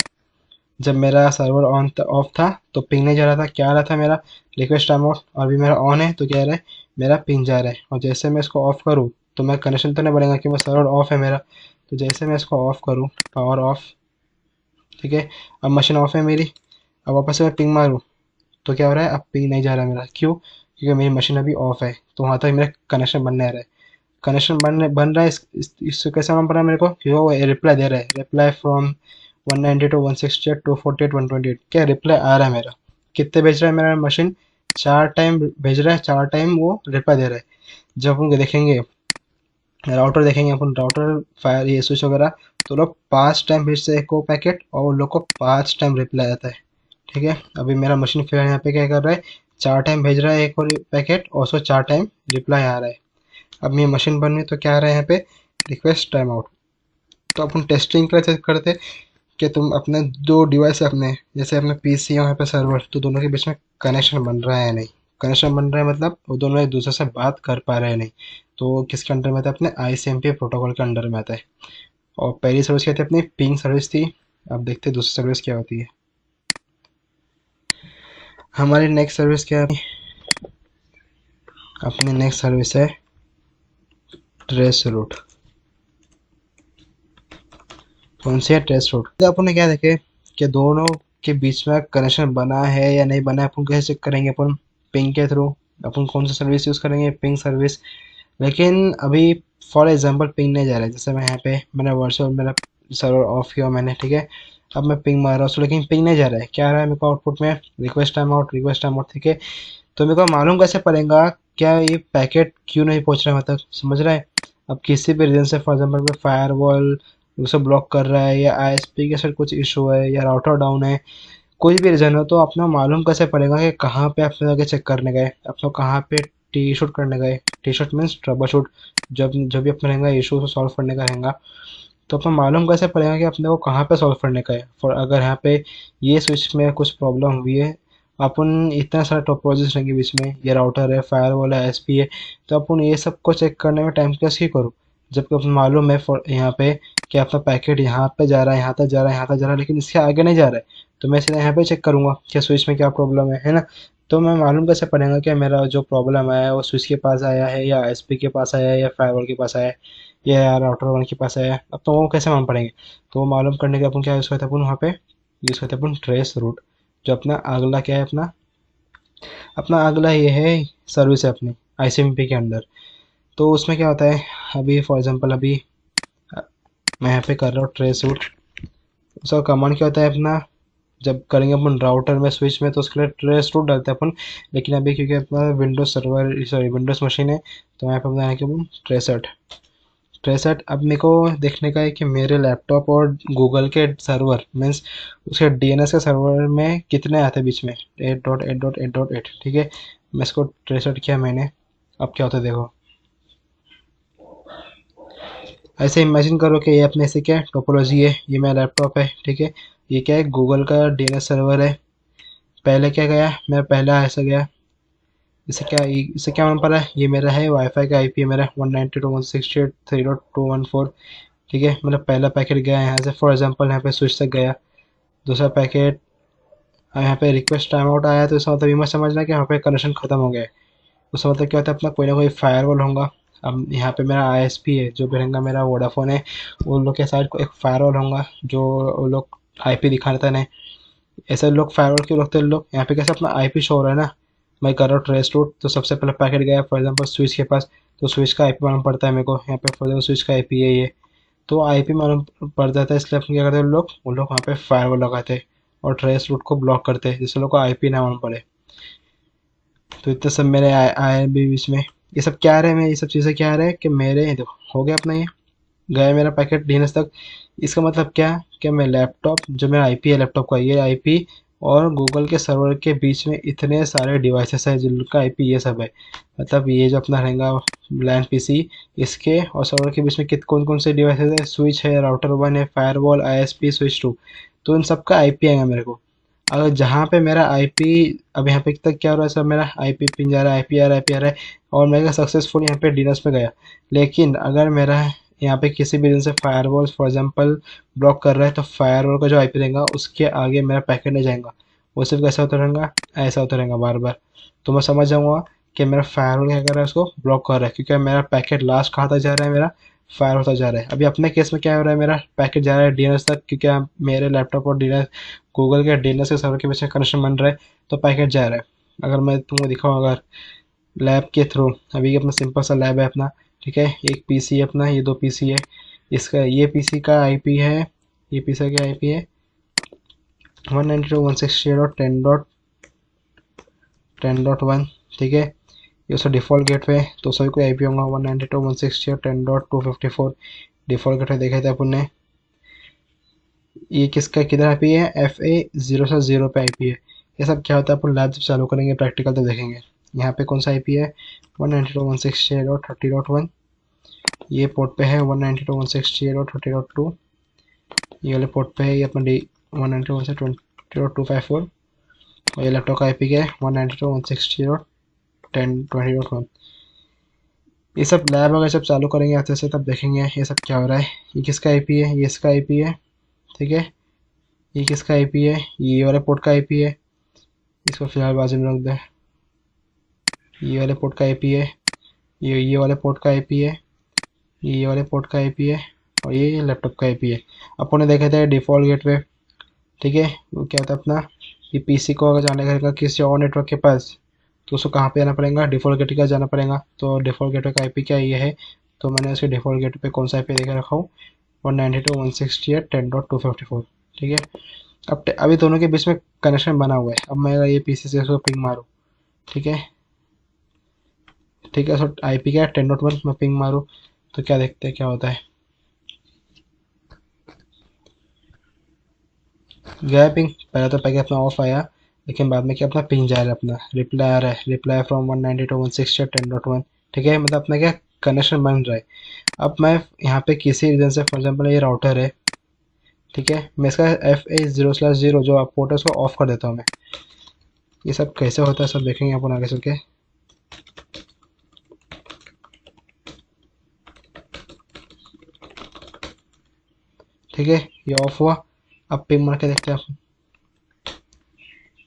जब मेरा सर्वर ऑन ऑफ था तो पिंग नहीं जा रहा था, क्या आ रहा था मेरा रिक्वेस्ट टाइम आउट, और अभी मेरा ऑन है तो क्या आ रहा है, मेरा पिंग जा रहा है। और जैसे मैं इसको ऑफ करूँ तो मैं कनेक्शन तो नहीं बनेगा कि मैं सर्वर ऑफ है मेरा, तो जैसे मैं इसको ऑफ़ करूँ, पावर ऑफ, ठीक है, अब मशीन ऑफ है मेरी। अब वापस से मैं पिंग मारूँ तो क्या हो रहा है, अब पिंग नहीं जा रहा मेरा, क्यों? क्योंकि मेरी मशीन अभी ऑफ है, तो वहाँ तक मेरा कनेक्शन बन नहीं रहा है। कनेक्शन बन रहा है, इससे कैसे मालूम पड़ा मेरे को? क्योंकि वो रिप्लाई दे रहा है, रिप्लाई फ्रॉम 192 168 248 128, क्या रिप्लाई आ रहा है मेरा? कितने भेज रहा है मेरा मशीन? 4 टाइम भेज रहा है, 4 टाइम वो रिप्लाई दे रहा है। जब हम देखेंगे राउटर, देखेंगे अपन राउटर फायर ये स्विच वगैरह, तो लोग 5 टाइम भेजते हैं एक को पैकेट, और वो लोग को 5 टाइम रिप्लाई आता है। ठीक है, अभी मेरा मशीन फिर यहाँ पे क्या कर रहा है, 4 टाइम भेज रहा है एक और पैकेट, और उसको 4 टाइम रिप्लाई आ रहा है। अब मेरी मशीन बन रही तो क्या आ रहा है यहाँ पे, रिक्वेस्ट टाइम आउट। तो अपन टेस्टिंग के लिए चेक करते कि तुम अपने दो डिवाइस है अपने, जैसे अपने पीसी और यहाँ पे सर्वर, तो दोनों के बीच में कनेक्शन बन रहा है या नहीं। कनेक्शन बन रहा है मतलब वो दोनों एक दूसरे से बात कर पा रहे हैं नहीं। तो किसके अंडर में आता है, अपने ICMP प्रोटोकॉल के अंडर में आता है। और पहली सर्विस क्या थी अपनी, पिंग सर्विस थी। अब देखते हैं दूसरी सर्विस क्या होती है। हमारी नेक्स्ट सर्विस क्या है, अपनी नेक्स्ट सर्विस है ट्रेस रूट। कौन सी है, ट्रेस रूट। तो अपन ने क्या देखे कि दोनों के बीच में कनेक्शन बना है या नहीं बना है, अपन कैसे चेक करेंगे, अपन पिंग के थ्रू। अपन कौन सा सर्विस यूज़ करेंगे, पिंग सर्विस। लेकिन अभी फॉर एग्जांपल पिंग नहीं जा रहा है, जैसे मैं यहाँ पे मैंने वर्चुअल मेरा सर्वर ऑफ किया मैंने, ठीक है। अब मैं पिंग मार रहा हूँ, लेकिन पिंग नहीं जा रहा है, क्या आ रहा है मेरे को आउटपुट में, request time out, request time out, ठीक है। तो मेरे को मालूम कैसे पड़ेगा क्या ये पैकेट क्यों नहीं पहुंच रहा है, मतलब समझ रहा है। अब किसी भी रीजन से फॉर एग्जाम्पल में फायरवॉल उसे ब्लॉक कर रहा है, या ISP के साथ कुछ इशू है, या राउटर डाउन है, कोई भी रीजन हो, तो अपना मालूम कैसे पड़ेगा कि कहाँ पे आप जाके चेक करने गए, अपना कहाँ पे टी शूट करने गए। T shoot means trouble shoot, जब जब भी अपना रहेगा इशू को सॉल्व करने का रहेगा, तो अपना मालूम कैसे पड़ेगा कि अपने को कहाँ पे सॉल्व करने का है। फॉर अगर यहाँ पे ये स्विच में कुछ प्रॉब्लम हुई है, अपन इतना सारा टोपोलॉजीज रहेंगे बीच में, ये राउटर है, फायरवॉल है, ISP है, तो अपन ये सब को चेक करने में टाइम कैसे करूँ, जबकि अपन मालूम है फॉर यहाँ पे कि आपका पैकेट यहाँ पे जा रहा है, यहाँ तक जा रहा है, यहाँ तक जा रहा है, लेकिन इसके आगे नहीं जा रहा है। तो मैं सीधा यहाँ पे चेक करूँगा कि स्विच में क्या प्रॉब्लम है ना। तो मैं मालूम कैसे पड़ेगा कि मेरा जो प्रॉब्लम आया है वो स्विच के पास आया है, या ISP के पास आया है, या फायरवॉल के पास आया है, या राउटर वन के पास आया है। अब तो वो कैसे मालूम पड़ेंगे? तो वो मालूम करने के अपन क्या यूज़ करते हैं, अपन वहाँ पे यूज़ करते हैं अपन ट्रेस रूट। जो अपना अगला क्या है, अपना अपना अगला ये है सर्विस है अपनी ICMP के अंदर। तो उसमें क्या होता है, अभी फॉर एग्जांपल अभी मैं यहाँ पे कर रहा हूँ ट्रेस रूट। उसका कमांड क्या होता है अपना, जब करेंगे अपन राउटर में स्विच में तो उसके लिए ट्रेस रूट डालते हैं अपन। लेकिन अभी क्योंकि अपना Windows server sorry Windows machine है, तो यहाँ पे बताया कि अपन ट्रेसट ट्रेसट। अब मेरे को देखने का है कि मेरे लैपटॉप और गूगल के सर्वर मीन्स उसके DNS के सर्वर में कितने आते हैं बीच में, 8.8.8.8, ठीक है। मैं इसको ट्रेसट किया मैंने। अब क्या होता है देखो, ऐसे इमेजिन करो कि ये अपने से क्या टोपोलॉजी है, ये मेरा लैपटॉप है, ठीक है। ये क्या है, गूगल का DNS सर्वर है। पहले क्या गया, मेरा पहला ऐसा गया। इससे क्या मालूम पड़ा है, ये मेरा है वाईफाई का IP है मेरा 192.168.3.214, ठीक है। मतलब पहला पैकेट गया यहाँ से, फॉर एग्जांपल यहाँ पे स्विच तक गया। दूसरा पैकेट यहाँ पे रिक्वेस्ट टाइम आउट आया, तो इसका मतलब ये मत समझना कि यहाँ पे कनेक्शन खत्म हो गया है। उसका मतलब क्या होता है, अपना कोई ना कोई फायरवॉल होगा। अब यहाँ पे मेरा ISP है जो भी रहेगा, मेरा वोडाफोन है, उन लोग के साथ एक फायरवॉल होगा जो वो लोग IP दिखाता है। ऐसे लोग फायरवॉल क्यों रखते हैं लोग, यहाँ पे कैसे अपना IP शो हो रहा है ना। मैं कर रहा हूँ ट्रेस रूट, तो सबसे पहले पैकेट गया फॉर एग्जांपल स्विच के पास, तो स्विच का IP मालूम पड़ता है मेरे को, यहाँ पे फॉर एग्जांपल स्विच का IP है ये। तो IP मालूम पड़ जाता है, इसलिए अपन क्या करते हैं लोग, उन लोग वहाँ पे फायरवॉल लगाते हैं और ट्रेस रूट को ब्लॉक करते हैं, जिससे लोग को IP ना मालूम पड़े। तो इतने सब मेरे आए भी बीच में। ये सब क्या आ रहा है, मैं ये सब चीज़ें क्या आ रहा है कि मेरे देखो हो गया अपना ये, गया मेरा पैकेट DNS तक। इसका मतलब क्या, कि मैं लैपटॉप जो मेरा IP है लैपटॉप का, ये IP और गूगल के सर्वर के बीच में इतने सारे डिवाइसेस है जिनका IP ये सब है। मतलब ये जो अपना रहेगा लैन PC, इसके और सर्वर के बीच में कित कौन कौन से डिवाइसेस है, स्विच है, राउटर वन है, फायरवॉल, ISP, स्विच टू। तो इन सब का IP आएगा मेरे को। अगर जहाँ पे मेरा IP, अब यहाँ पे तक क्या हो रहा है, सब मेरा IP पिन जा रहा है, IP आ रहा है, IP आ रहा है, और मेरा सक्सेसफुल यहाँ पे DNS में गया। लेकिन अगर मेरा यहाँ पे किसी भी रीजन से फायरवॉल फॉर एग्जांपल ब्लॉक कर रहा है, तो फायरवॉल का जो IP रहेगा उसके आगे मेरा पैकेट नहीं जाएगा। वो सिर्फ कैसा होता रहेगा, ऐसा होता रहेगा बार बार। तो मैं समझ जाऊँगा कि मेरा फायरवॉल क्या कर रहा है, उसको ब्लॉक कर रहा है, क्योंकि मेरा पैकेट लास्ट कहाँ तक जा रहा है, मेरा फायर होता जा रहा है। अभी अपने केस में क्या हो रहा है, मेरा पैकेट जा रहा है डीएनएस तक, क्योंकि मेरे लैपटॉप और डीएनएस गूगल के डीएनएस के सर्वर के बीच में कनेक्शन बन रहा है, तो पैकेट जा रहा है। अगर मैं तुमको दिखाऊँ, अगर लैब के थ्रू, अभी अपना सिंपल सा लैब है अपना, ठीक है, एक पीसी है अपना, ये दो पीसी है, इसका ये पीसी का आईपी है, ये पीसी का आईपी है 192.168.10.1, ठीक है। ये उसका डिफ़ॉल्ट गेटवे है, तो सभी को आईपी होगा 192.168.10.254 डिफ़ॉल्ट गेटवे देखा था अपन ने। ये किसका किधर आईपी है, FA0 पे आईपी है। ये सब क्या होता है अपन लैब जब चालू करेंगे प्रैक्टिकल तब देखेंगे। यहाँ पे कौन सा आईपी है, 192.168.30.1, ये पोर्ट पे है 192.168.30.2, ये वाले पोर्ट पे है ये अपना 192.168.20.254, और ये लैपटॉप का आईपी क्या है 192.168.10.20.1। ये सब लैब अगर सब चालू करेंगे अच्छे से तब देखेंगे ये सब क्या हो रहा है। ये किसका आईपी है, ये इसका आईपी है, ठीक है। ये किसका आईपी है, ये वाले पोर्ट का आईपी है, इसको फिलहाल बाजू में रख दे। ये वाले पोर्ट का आईपी है, ये वाले पोर्ट का आईपी है, ये वाले पोर्ट का आईपी है, और ये लैपटॉप का आईपी है। अपन ने देखा था डिफ़ॉल्ट गेटवे, ठीक है। वो क्या होता है अपना, ये पीसी को अगर जाने का किसी और नेटवर्क के पास, तो उसको कहाँ पे जाना पड़ेगा, डिफ़ॉल्ट गेटवे का जाना पड़ेगा। तो डिफ़ॉल्ट गेटवे का आईपी क्या ये है, तो मैंने उसके डिफ़ॉल्ट गेटवे पे कौन सा आईपी देकर रखा हूँ 192.168.10.254, ठीक है। अब अभी दोनों के बीच में कनेक्शन बना हुआ है। अब मैं ये पीसी से उसको पिंग मारूँ, ठीक है, ठीक है। सो आईपी क्या है 10.1, मैं पिंग मारूँ तो क्या देखते हैं क्या होता है। गया पिंग, पहले तो पैकेट अपना ऑफ आया, लेकिन बाद में क्या अपना पिंग जा रहा है, अपना रिप्लाई आ रहा है, रिप्लाई फ्रॉम 192.168.10.1, ठीक है। मतलब अपना क्या कनेक्शन बन रहा है। अब मैं यहाँ पे किसी रीजन से, फॉर एग्जाम्पल ये राउटर है, ठीक है, मैं इसका FA0/0 जो आप पोर्ट है उसको ऑफ कर देता हूँ मैं। ये सब कैसे होता है सब देखेंगे अपन आगे चल के, ठीक है। ये ऑफ हुआ, अब पिंग मार के देखते हैं अपन।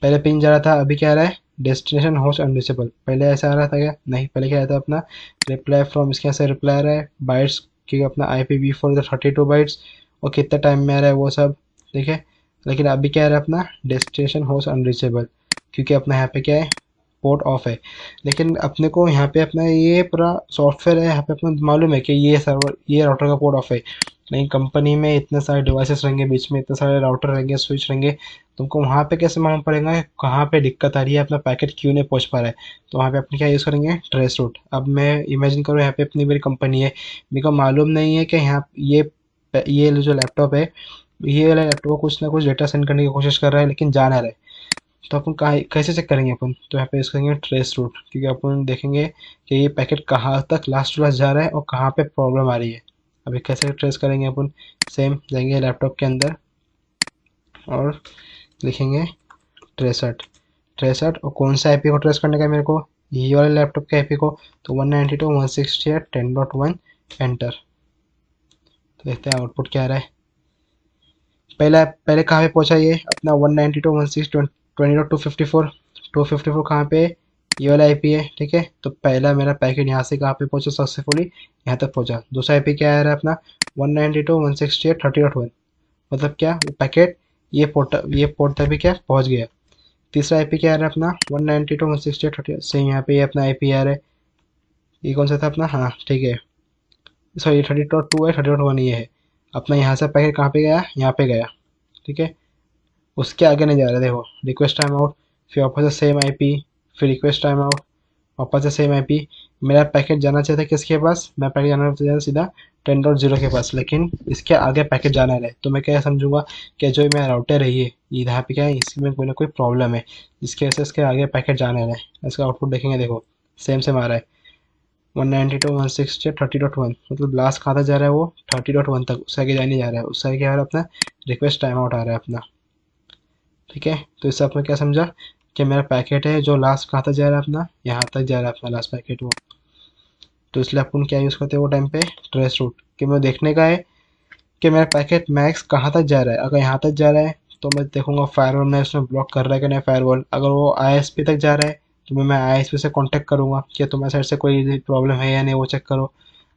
पहले पिंग जा रहा था, अभी क्या आ रहा है, डेस्टिनेशन होस्ट अनरीचेबल। पहले ऐसा आ रहा था क्या, नहीं, पहले क्या आया था अपना रिप्लाई फ्रॉम, इसके यहाँ से रिप्लाई आ रहा है बाइट्स, क्योंकि अपना IPv4 32 बाइट्स, और कितने टाइम में आ रहा है वो सब, ठीक है। लेकिन अभी क्या आ रहा है अपना डेस्टिनेशन होस्ट अनरीचेबल, क्योंकि अपना यहाँ पे क्या है पोर्ट ऑफ है। लेकिन अपने को यहाँ पे अपना ये पूरा सॉफ्टवेयर है, यहाँ पे अपना मालूम है कि ये सर्वर, ये राउटर का पोर्ट ऑफ है। नहीं, कंपनी में इतने सारे डिवाइसेस रहेंगे, बीच में इतने सारे राउटर रहेंगे, स्विच रहेंगे, तुमको वहाँ पे कैसे मालूम पड़ेगा कि कहाँ पे दिक्कत आ रही है, अपना पैकेट क्यों नहीं पहुँच पा रहा है। तो वहाँ पे अपने क्या यूज़ करेंगे, ट्रेस रूट। अब मैं इमेजिन करूँ यहाँ पे अपनी मेरी कंपनी है, मेरे को मालूम नहीं है कि यहाँ ये जो लैपटॉप है, ये वाला लैपटॉप कुछ ना कुछ डेटा सेंड करने की कोशिश कर रहा है, लेकिन जा ना रहा है। तो अपन कहाँ कैसे चेक करेंगे अपन, तो यहाँ पे यूज़ करेंगे ट्रेस रूट, क्योंकि अपन देखेंगे कि ये पैकेट कहाँ तक लास्ट टू लास्ट जा रहा है और कहाँ पे प्रॉब्लम आ रही है। अभी कैसे ट्रेस करेंगे अपन, सेम जाएंगे लैपटॉप के अंदर और लिखेंगे ट्रेसट, ट्रेसट, और कौन सा आईपी को ट्रेस करने का है मेरे को, ये वाले लैपटॉप के आईपी को, तो 192.168.10.1 एंटर। तो देखते हैं आउटपुट क्या आ रहा है। पहले पहले कहाँ पे पहुंचा ये अपना 192.168.20.254, 254 कहाँ पे, ये वाला आईपी है, ठीक है। तो पहला मेरा पैकेट यहाँ से कहाँ पे पहुंचा सक्सेसफुली, यहाँ तक पहुंचा। दूसरा आईपी क्या आ रहा है अपना 192.168.30.1, मतलब क्या वो पैकेट ये पोर्ट तक भी क्या पहुंच गया। तीसरा आईपी क्या आ रहा है अपना 192.168.30, सेम यहाँ पे ये अपना आईपी आ रहा है। ये कौन सा था अपना, हाँ ठीक है, सॉरी 30.2 है, 30.1 ये है अपना। यहाँ से पैकेट कहाँ पे गया, यहाँ पे गया, ठीक है। उसके आगे नहीं जा रहा, देखो रिक्वेस्ट टाइम आउट, फिर वापस से सेम आईपी, फिर रिक्वेस्ट टाइम आउट, वापस से सेम आईपी। मेरा पैकेट जाना चाहिए था किसके पास, मैं पैकेट जाना चाहिए सीधा 10.0 के पास, लेकिन इसके आगे पैकेट जाना है। तो मैं क्या समझूंगा कि जो मेरा राउटर है ये यहाँ पे क्या है, इसमें कोई ना कोई प्रॉब्लम है, जिसकी वजह से इसके आगे पैकेट जाना है। इसका आउटपुट देखेंगे, देखो सेम सेम आ रहा है 192.168.30.1, मतलब लास्ट कहाँ तक जा रहा है वो 30.1 तक, उससे आगे जा नहीं जा रहा है। उससे आगे क्या आ रहा है अपना रिक्वेस्ट टाइम आउट आ रहा है अपना, ठीक है। तो इससे आपने क्या समझा कि मेरा पैकेट है जो लास्ट कहाँ तक जा रहा है अपना, यहाँ तक जा रहा है अपना लास्ट पैकेट वो। तो इसलिए अपन क्या यूज़ करते हैं वो टाइम पे ट्रेस रूट, कि मैं देखने का है कि मेरा पैकेट मैक्स कहाँ तक जा रहा है। अगर यहाँ तक जा रहा है तो मैं देखूंगा फायरवॉल में उसमें ब्लॉक कर रहा है कि नहीं फायरवॉल। अगर वो ISP तक जा रहा है तो मैं ISP से कांटेक्ट करूंगा कि तुम्हारे साइड से कोई प्रॉब्लम है या नहीं, वो चेक करो।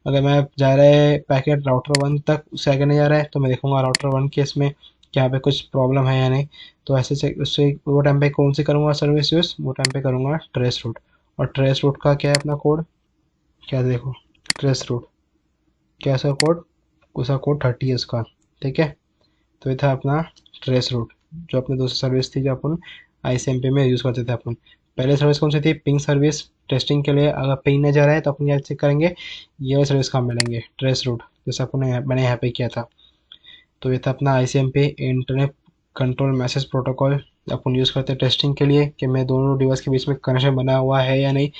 अगर मैं जा रहा है पैकेट राउटर 1 तक, उससे आगे नहीं जा रहा है, तो मैं देखूंगा राउटर 1 के इसमें क्या पे कुछ प्रॉब्लम है या नहीं। तो ऐसे से उससे वो टाइम पे कौन सी करूँगा सर्विस यूज़, वो टाइम पे करूँगा ट्रेस रूट। और ट्रेस रूट का क्या है अपना कोड, क्या देखो, ट्रेस रूट कैसा कोड, उसका कोड 30 है उसका, ठीक है। तो ये था अपना ट्रेस रूट, जो अपनी दूसरी सर्विस थी जो अपन आईसीएमपी में यूज़ करते थे अपन। पहले सर्विस कौन सी थी, पिंग सर्विस। टेस्टिंग के लिए अगर पिंग नहीं जा रहा है तो अपन क्या चेक करेंगे, ये वाली सर्विस काम मिलेंगे, ट्रेस रूट, जैसे अपन मैंने यहाँ पे किया था। तो ये था अपना ICMP, internet control message protocol. अपन यूज़ करते हैं टेस्टिंग के लिए कि मैं दोनों डिवाइस के बीच में कनेक्शन बना हुआ है या नहीं।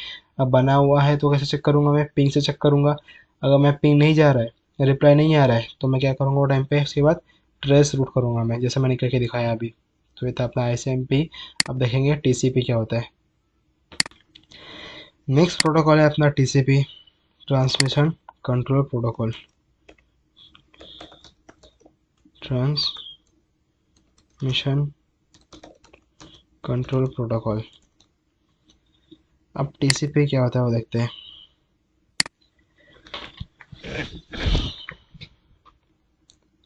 अब बना हुआ है तो कैसे चेक करूँगा, मैं पिंग से चेक करूँगा। अगर मैं पिंग नहीं जा रहा है, रिप्लाई नहीं आ रहा है, तो मैं क्या करूँगा वो टाइम पे, उसके बाद ट्रेस रूट करूँगा मैं, जैसे मैंने करके दिखाया अभी। तो ये था अपना आईसीएमपी। अब देखेंगे टीसीपी क्या होता है। नेक्स्ट प्रोटोकॉल है अपना TCP, transmission control protocol. Transmission control protocol. अब टीसीपी क्या होता है वो देखते हैं।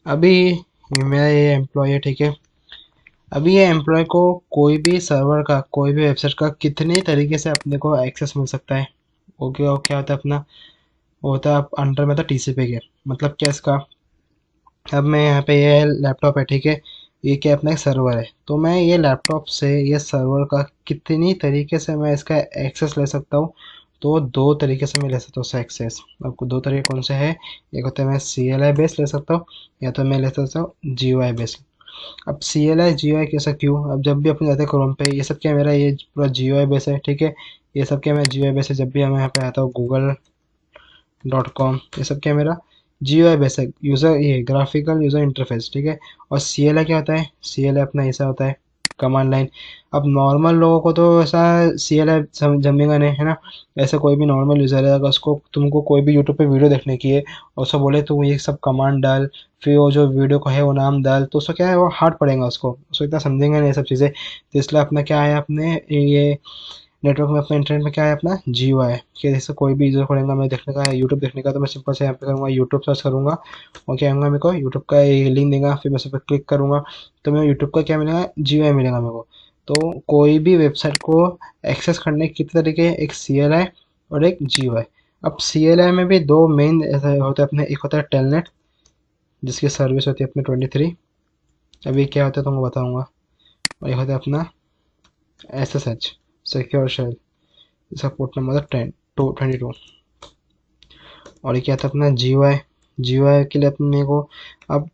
अभी मेरा ये एम्प्लॉय है, ठीक है। अभी ये एम्प्लॉय को कोई भी सर्वर का, कोई भी वेबसाइट का कितने तरीके से अपने को एक्सेस मिल सकता है। ओके, वो क्या होता है अपना, वो होता है अंडर में था टीसीपी के। मतलब क्या इसका, अब मैं यहाँ पे, ये लैपटॉप है, ठीक है। ये क्या अपना एक सर्वर है, तो मैं ये लैपटॉप से ये सर्वर का कितनी तरीके से मैं इसका एक्सेस ले सकता हूँ। तो दो तरीके से मैं ले सकता हूँ उसका एक्सेस। आपको दो तरीके कौन से हैं, एक होता है मैं सी एल आई बेस ले सकता हूँ, या तो मैं ले सकता हूँ जी ओ आई बेस। अब सी एल आई जी ओ आई कैसा क्यों, अब जब भी अपन जाते हैं क्रोम पे, ये सब क्या मेरा ये पूरा जी ओ आई बेस है, ठीक है। ये सब क्या मेरा जी ओ आई बेस है। जब भी मैं यहाँ पे आता हूँ गूगल डॉट कॉम, ये सब क्या मेरा जी ओ आई बेस है, यूज़र ये ग्राफिकल यूज़र इंटरफेस, ठीक है। और सी एल आई क्या होता है, सी एल आई अपना ऐसा होता है कमांड लाइन। अब नॉर्मल लोगों को तो ऐसा सी एल आई जमेगा नहीं, है ना। ऐसे कोई भी नॉर्मल यूज़र है, अगर उसको तुमको कोई भी यूट्यूब पे वीडियो देखने की है और उसको बोले तो ये सब कमांड डाल, फिर वो जो वीडियो को है वो नाम डाल, तो उसको क्या है, वो हार्ड पड़ेगा, उसको इतना समझेंगे नहीं ये सब चीज़ें। तो इसलिए अपना क्या है, अपने ये नेटवर्क में अपना इंटरनेट में क्या है अपना जियो है, कि जैसे कोई भी यूज़र खोलेगा, मैं देखने का है यूट्यूब देखने का, तो मैं सिंपल से यहाँ पे करूँगा यूट्यूब सर्च करूँगा, और क्या आऊँगा, मेरे को यूट्यूब का ये लिंक देगा, फिर मैं उस पर क्लिक करूँगा, तो मेरे यूट्यूब का क्या मिलेगा, जियो मिलेगा मेरे को। तो कोई भी वेबसाइट को एक्सेस करने के कितने तरीके हैं, एक सी एल आई और एक जियो है। अब सी एल आई में भी दो मेन ऐसा होता है अपने, एक होता है टेलनेट, जिसकी सर्विस होती है अपने 23। अभी क्या होता है तुमको बताऊँगा। और एक होता है अपना S S H, secure shell, इसका पोर्ट नंबर था 22। और ये क्या था अपना जी ओ आई के लिए अपने को, अब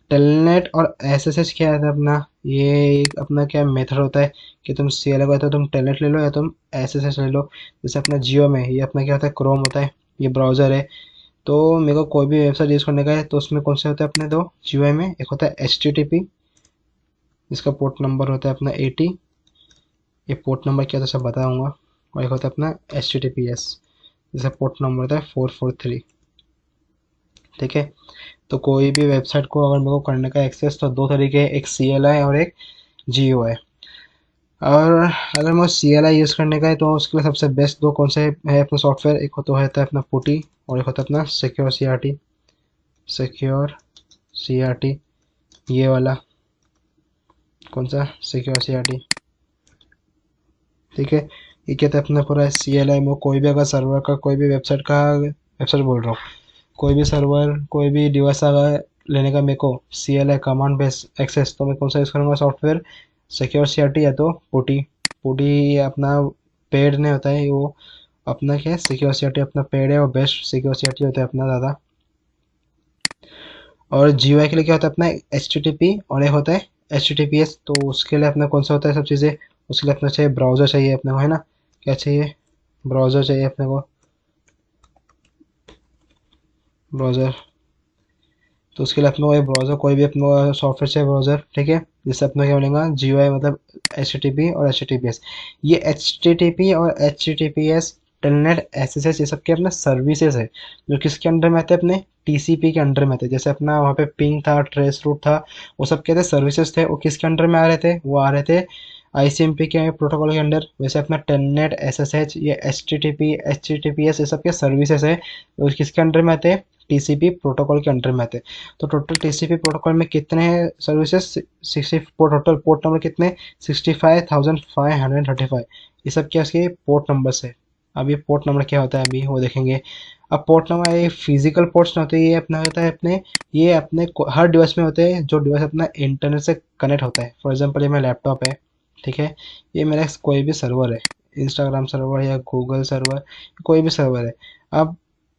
टेलनेट और एस एस एच क्या था अपना, ये एक अपना क्या मेथड होता है कि तुम सी एल आई तो तुम टेलनेट ले लो या तुम एस एस एच ले लो। जैसे अपना जियो में ये अपना क्या होता है, क्रोम होता है, ये ब्राउज़र है। तो मेरे को कोई भी वेबसाइट यूज़ करने का है, तो उसमें कौन से होते हैं अपने दो जी ओ आई में, एक होता है एच टी टी पी, इसका पोर्ट नंबर होता है अपना 80। ये पोर्ट नंबर क्या होता है सब बताऊँगा। और एक होता है अपना H T T P S, जिसका पोर्ट नंबर होता है 443, ठीक है। तो कोई भी वेबसाइट को अगर मेरे को करने का एक्सेस, तो दो तरीके हैं, एक सी एल आई और एक जी ओ आई। और अगर मैं सी एल आई यूज़ करने का है, तो उसके लिए सबसे बेस्ट दो कौन से है अपना सॉफ्टवेयर, एक तो होता है अपना पुटी, और एक होता है अपना secure C R T. Secure C R T, ये वाला कौन सा, सिक्योर सी आर टी, ठीक है। ये कहते हैं अपना पूरा सी एल आई में कोई भी अगर सर्वर का, कोई भी वेबसाइट बोल रहा हूँ, कोई भी सर्वर, कोई भी डिवाइस अगर लेने का मेरे को C L I command base access, तो मैं कौन सा यूज़ करूँगा software, secure C R T या तो पुटी। पुटी अपना पेड नहीं होता है वो, अपना क्या है सिक्योर सी आर टी अपना पेड है, और best secure C R T होता है अपना ज़्यादा। और जी यू आई के लिए क्या होता है अपना एच टी टी पी, और एक होता है H T T P S. तो उसके लिए अपना कौन सा होता है सब चीज़ें, उसके लिए अपना चाहिए ब्राउज़र चाहिए अपने को, है ना। क्या चाहिए, ब्राउज़र चाहिए अपने को, ब्राउज़र। तो उसके लिए अपने को ये ब्राउज़र, कोई भी अपने को सॉफ्टवेयर चाहिए ब्राउज़र, ठीक है। जिससे अपने क्या मिलेगा जी यू आई, मतलब एच टी टी पी और H T T P S. ये एच टी टी पी और H T T P S, telnet, S S H, ये सब के अपने सर्विसेज है, जो किसके अंडर में आते हैं, अपने टी सी पी के अंडर में आते हैं। जैसे अपना वहाँ पे पिंग था, ट्रेस रूट था, वो सब क्या थे, सर्विसेज थे, वो किसके अंडर में आ रहे थे, वो आ रहे थे ICMP क्या है प्रोटोकॉल के अंडर, वैसे अपना टेलनेट, SSH, ये HTTPS ये सब के सर्विसेज है, वो किसके अंडर में आते हैं, TCP प्रोटोकॉल के अंडर में आते हैं। तो टोटल TCP प्रोटोकॉल में कितने सर्विसेज, 60 टोटल पोर्ट नंबर कितने, 65,535, ये सब क्या इसके पोर्ट नंबर है। अब ये पोर्ट नंबर क्या होता है अभी वो देखेंगे। अब पोर्ट नंबर ये फिजिकल पोर्ट्स नहीं होते, ये अपना होता है अपने, ये अपने हर डिवाइस में होते हैं जो डिवाइस अपना इंटरनेट से कनेक्ट होता है। फॉर एग्जांपल ये मेरा लैपटॉप है, ठीक है, ये मेरा कोई भी सर्वर है, इंस्टाग्राम सर्वर या गूगल सर्वर, कोई भी सर्वर है। अब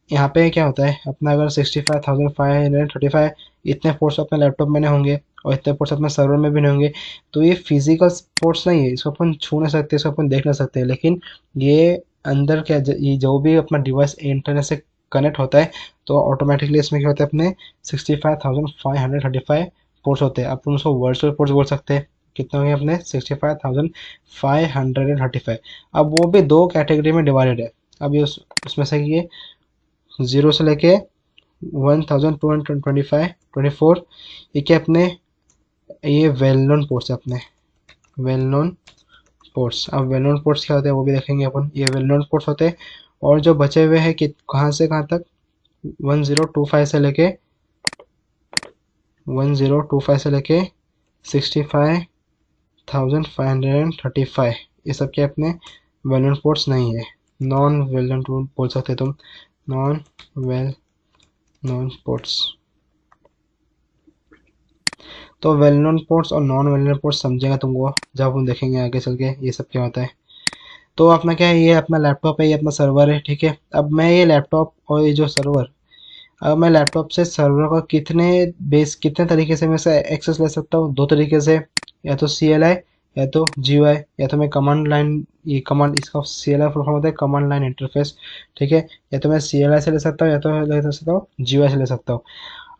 यहाँ पे क्या होता है अपना, अगर 65,535 इतने पोर्ट्स अपने लैपटॉप में नहीं होंगे और इतने पोर्ट्स अपने सर्वर में भी नहीं होंगे, तो ये फिजिकल पोर्ट्स नहीं है, इसको अपन छू नहीं सकते, इसको अपन देख नहीं सकते, लेकिन ये अंदर क्या ये जो भी अपना डिवाइस इंटरनेट से कनेक्ट होता है तो ऑटोमेटिकली इसमें क्या होता है अपने 65,535 पोर्ट्स होते हैं। अपन उसको वर्चुअल पोर्ट्स बोल सकते हैं। कितने होंगे अपने 65,535। अब वो भी दो कैटेगरी में डिवाइडेड है। अब ये उसमें से ये 0 से लेके 1,225 ये क्या अपने, ये वेल नोन पोर्ट्स है अपने, वेल नोन पोर्ट्स। अब वेल नोन पोर्ट्स क्या होते हैं वो भी देखेंगे अपन। ये वेल नोन पोर्ट्स होते हैं, और जो बचे हुए हैं कि कहाँ से कहाँ तक, 1025 से लेके 1025 से लेके 65,535, ये सब के अपने वेल नोन पोर्ट्स नहीं है, नॉन वेल नोन बोल सकते तुम, नॉन वेल नोन पोर्ट्स। तो वेल नोन पोर्ट्स और नॉन वेल नोन पोर्ट्स समझेगा तुमको जब हम देखेंगे आगे चल के ये सब क्या होता है। तो अपना क्या है, ये अपना लैपटॉप है, ये अपना सर्वर है, ठीक है। अब मैं ये लैपटॉप और ये जो सर्वर, अब मैं लैपटॉप से सर्वर का कितने तरीके से मैं से एक्सेस ले सकता हूँ, दो तरीके से, या तो CLI या तो GUI, या तो मैं कमांड लाइन, ये कमांड, इसका CLI फुल फॉर्म होता है कमांड लाइन इंटरफेस, ठीक है। या तो मैं CLI से ले सकता हूँ या तो ले सकता हूँ GUI से ले सकता हूँ।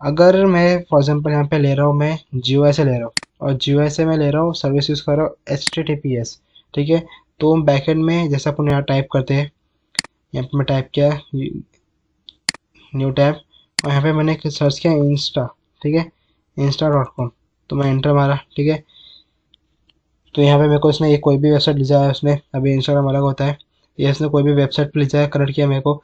अगर मैं फॉर एग्जांपल यहाँ पे ले रहा हूँ, मैं GUI से ले रहा हूँ, और GUI से मैं ले रहा हूँ सर्विस यूज़ कर रहा हूँ HTTPS, ठीक है। तो बैकएंड में जैसे अपन यहाँ टाइप करते हैं, यहाँ पे मैं टाइप किया न्यू टैब, और यहाँ पे मैंने सर्च किया इंस्टा, ठीक है, insta.com, तो मैं एंटर मारा, ठीक है। तो यहाँ पे मेरे को इसने ये कोई भी वेबसाइट लिजा है, उसने अभी इंस्टाग्राम अलग होता है, ये इसने कोई भी वेबसाइट पे लिजा है, कनेक्ट किया मेरे को।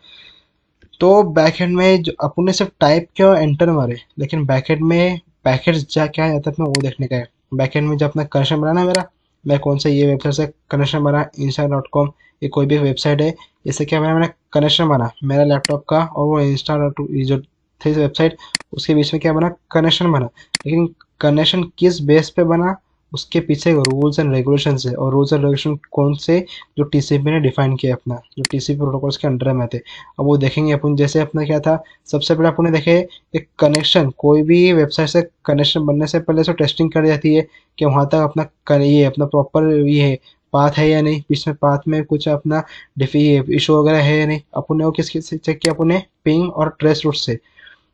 तो बैकएंड में जो अपन ने सिर्फ टाइप किया और एंटर मारे, लेकिन बैकएंड में पैकेट जा क्या जाता है अपना वो देखने का है। बैकएंड में जब अपना कनेक्शन बना ना मेरा, मैं कौन सा ये वेबसाइट से कनेक्शन बना, इंस्टा.com, ये कोई भी वेबसाइट है, इससे क्या बना, मैंने कनेक्शन बना मेरा लैपटॉप का और वो इंस्टा ये जो थी वेबसाइट, उसके बीच में क्या बना, कनेक्शन बना। लेकिन कनेक्शन किस बेस पे बना, उसके पीछे रूल्स एंड रेगुलेशन है, और रूल्स एंड रेगुलेशन कौन से, जो TCP ने डिफाइन किया अपना, जो TCP प्रोटोकॉल्स के अंडर में थे। अब वो देखेंगे अपन। जैसे अपना क्या था, सबसे पहले अपन ने देखे एक कनेक्शन, कोई भी वेबसाइट से कनेक्शन बनने से पहले से टेस्टिंग कर जाती है कि वहाँ तक अपना ये अपना प्रॉपर ये है, पाथ है या नहीं, बीच में पाथ में कुछ अपना डिफी इशू वगैरह है या नहीं। अपन ने वो किसके से चेक किया, अपन ने पिंग और ट्रेस रूट से।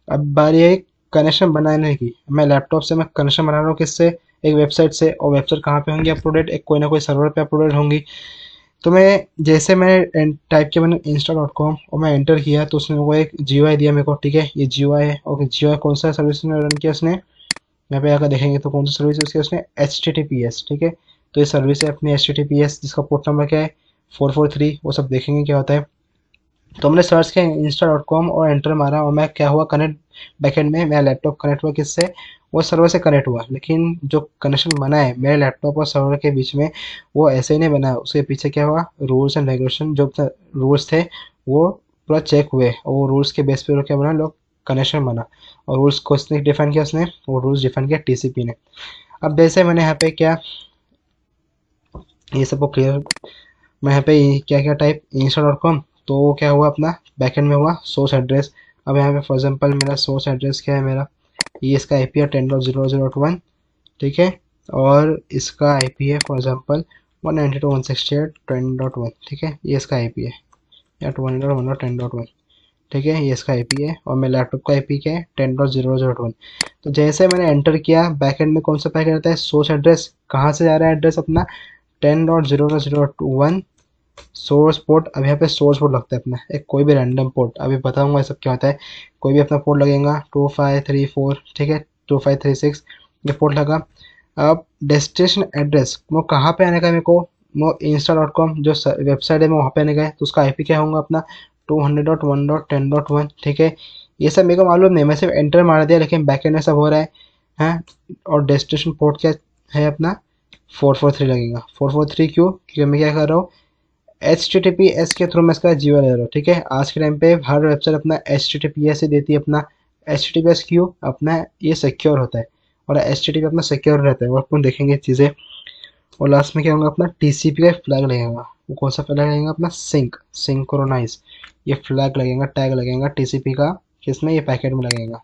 अब बारी है कनेक्शन बनाने की। मैं लैपटॉप से मैं कनेक्शन बना रहा हूँ किससे, एक वेबसाइट से, और वेबसाइट कहाँ पे होंगी अपलोडेड, एक कोई ना कोई सर्वर पे अपलोडेड होंगी। तो मैं जैसे मैंने टाइप किया मैंने insta.com और मैं एंटर किया, तो उसने वो एक GUI दिया मेरे को, ठीक है, ये GUI है। ओके, GUI कौन सा सर्विस ने रन किया उसने, यहाँ पे आकर देखेंगे तो कौन सा सर्विस यूज़ किया उसने, HTTPS, ठीक है। तो ये सर्विस है अपनी HTTPS, जिसका पोर्ट नंबर क्या है 443, वो सब देखेंगे क्या होता है। तो हमने सर्च किया insta.com और एंटर मारा, और मैं क्या हुआ कनेक्ट, बैकएंड में मेरा लैपटॉप कनेक्ट हुआ किससे, वो सर्वर से कनेक्ट हुआ। लेकिन जो कनेक्शन बना है मेरे लैपटॉप और सर्वर के बीच में, वो ऐसे ही नहीं बना, उसके पीछे क्या हुआ, रूल्स एंड रेगुलेशन, जो रूल्स थे वो पूरा चेक हुए, और वो रूल्स के बेस पे क्या बना, लोग कनेक्शन बना। और रूल्स को उसने डिफाइन किया, उसने वो रूल्स डिफाइन किया TCP ने। अब जैसे मैंने यहाँ पे क्या, ये सबको क्लियर, मैं यहाँ पे क्या क्या टाइप insta.com, तो क्या हुआ अपना बैकएंड में हुआ सोर्स एड्रेस। अब यहाँ पे फॉर एग्जांपल मेरा सोर्स एड्रेस क्या है, मेरा ये इसका IP है 10.0.0.1, ठीक है, और इसका IP है फॉर एग्जांपल 192.168.10.1, ठीक है, ये इसका IP है, या 192.1.10.1, ठीक है, ये इसका IP है। और मेरे लैपटॉप का IP क्या है 10.0.0.1। तो जैसे मैंने एंटर किया, बैकएंड में कौन सा पैकेट आता है, सोर्स एड्रेस, कहाँ से जा रहा है एड्रेस अपना 10.0.0.1 सोर्स पोर्ट। अब यहाँ पे सोर्स पोर्ट लगता है अपना एक कोई भी रैंडम पोर्ट, अभी बताऊंगा सब क्या होता है। कोई भी अपना पोर्ट लगेगा 2534, ठीक है, 2536 ये पोर्ट लगा। अब डेस्टिनेशन एड्रेस वो कहाँ पे आने का है मेरे को, वो insta.com जो वेबसाइट है मैं वहाँ पे आने का है, तो उसका आईपी क्या होगा अपना 200.1.10.1, ठीक है। ये सब मेरे को मालूम नहीं, मैं सिर्फ एंटर मार दिया, लेकिन बैकएंड में सब हो रहा है हैं। और डेस्टिनेशन पोर्ट क्या है अपना 443 लगेगा। 443 क्यों, क्योंकि मैं क्या कर रहा हूँ H T T P S के थ्रू मैं इसका जीओ ले रहा हूँ, ठीक है। आज के टाइम पे हर वेबसाइट अपना H T T P S ही देती है अपना। H T T P S क्यों, अपना ये सिक्योर होता है, और एच टी टी पी अपना सिक्योर रहता है, वो अपन देखेंगे चीज़ें। और लास्ट में क्या होगा अपना टीसीपी का फ्लैग लगेगा। वो कौन सा फ्लैग लगेगा अपना सिंक्रोनाइज, ये फ्लैग लगेगा, टैग लगेगा टीसीपी का, किसमें, ये पैकेट में लगेगा।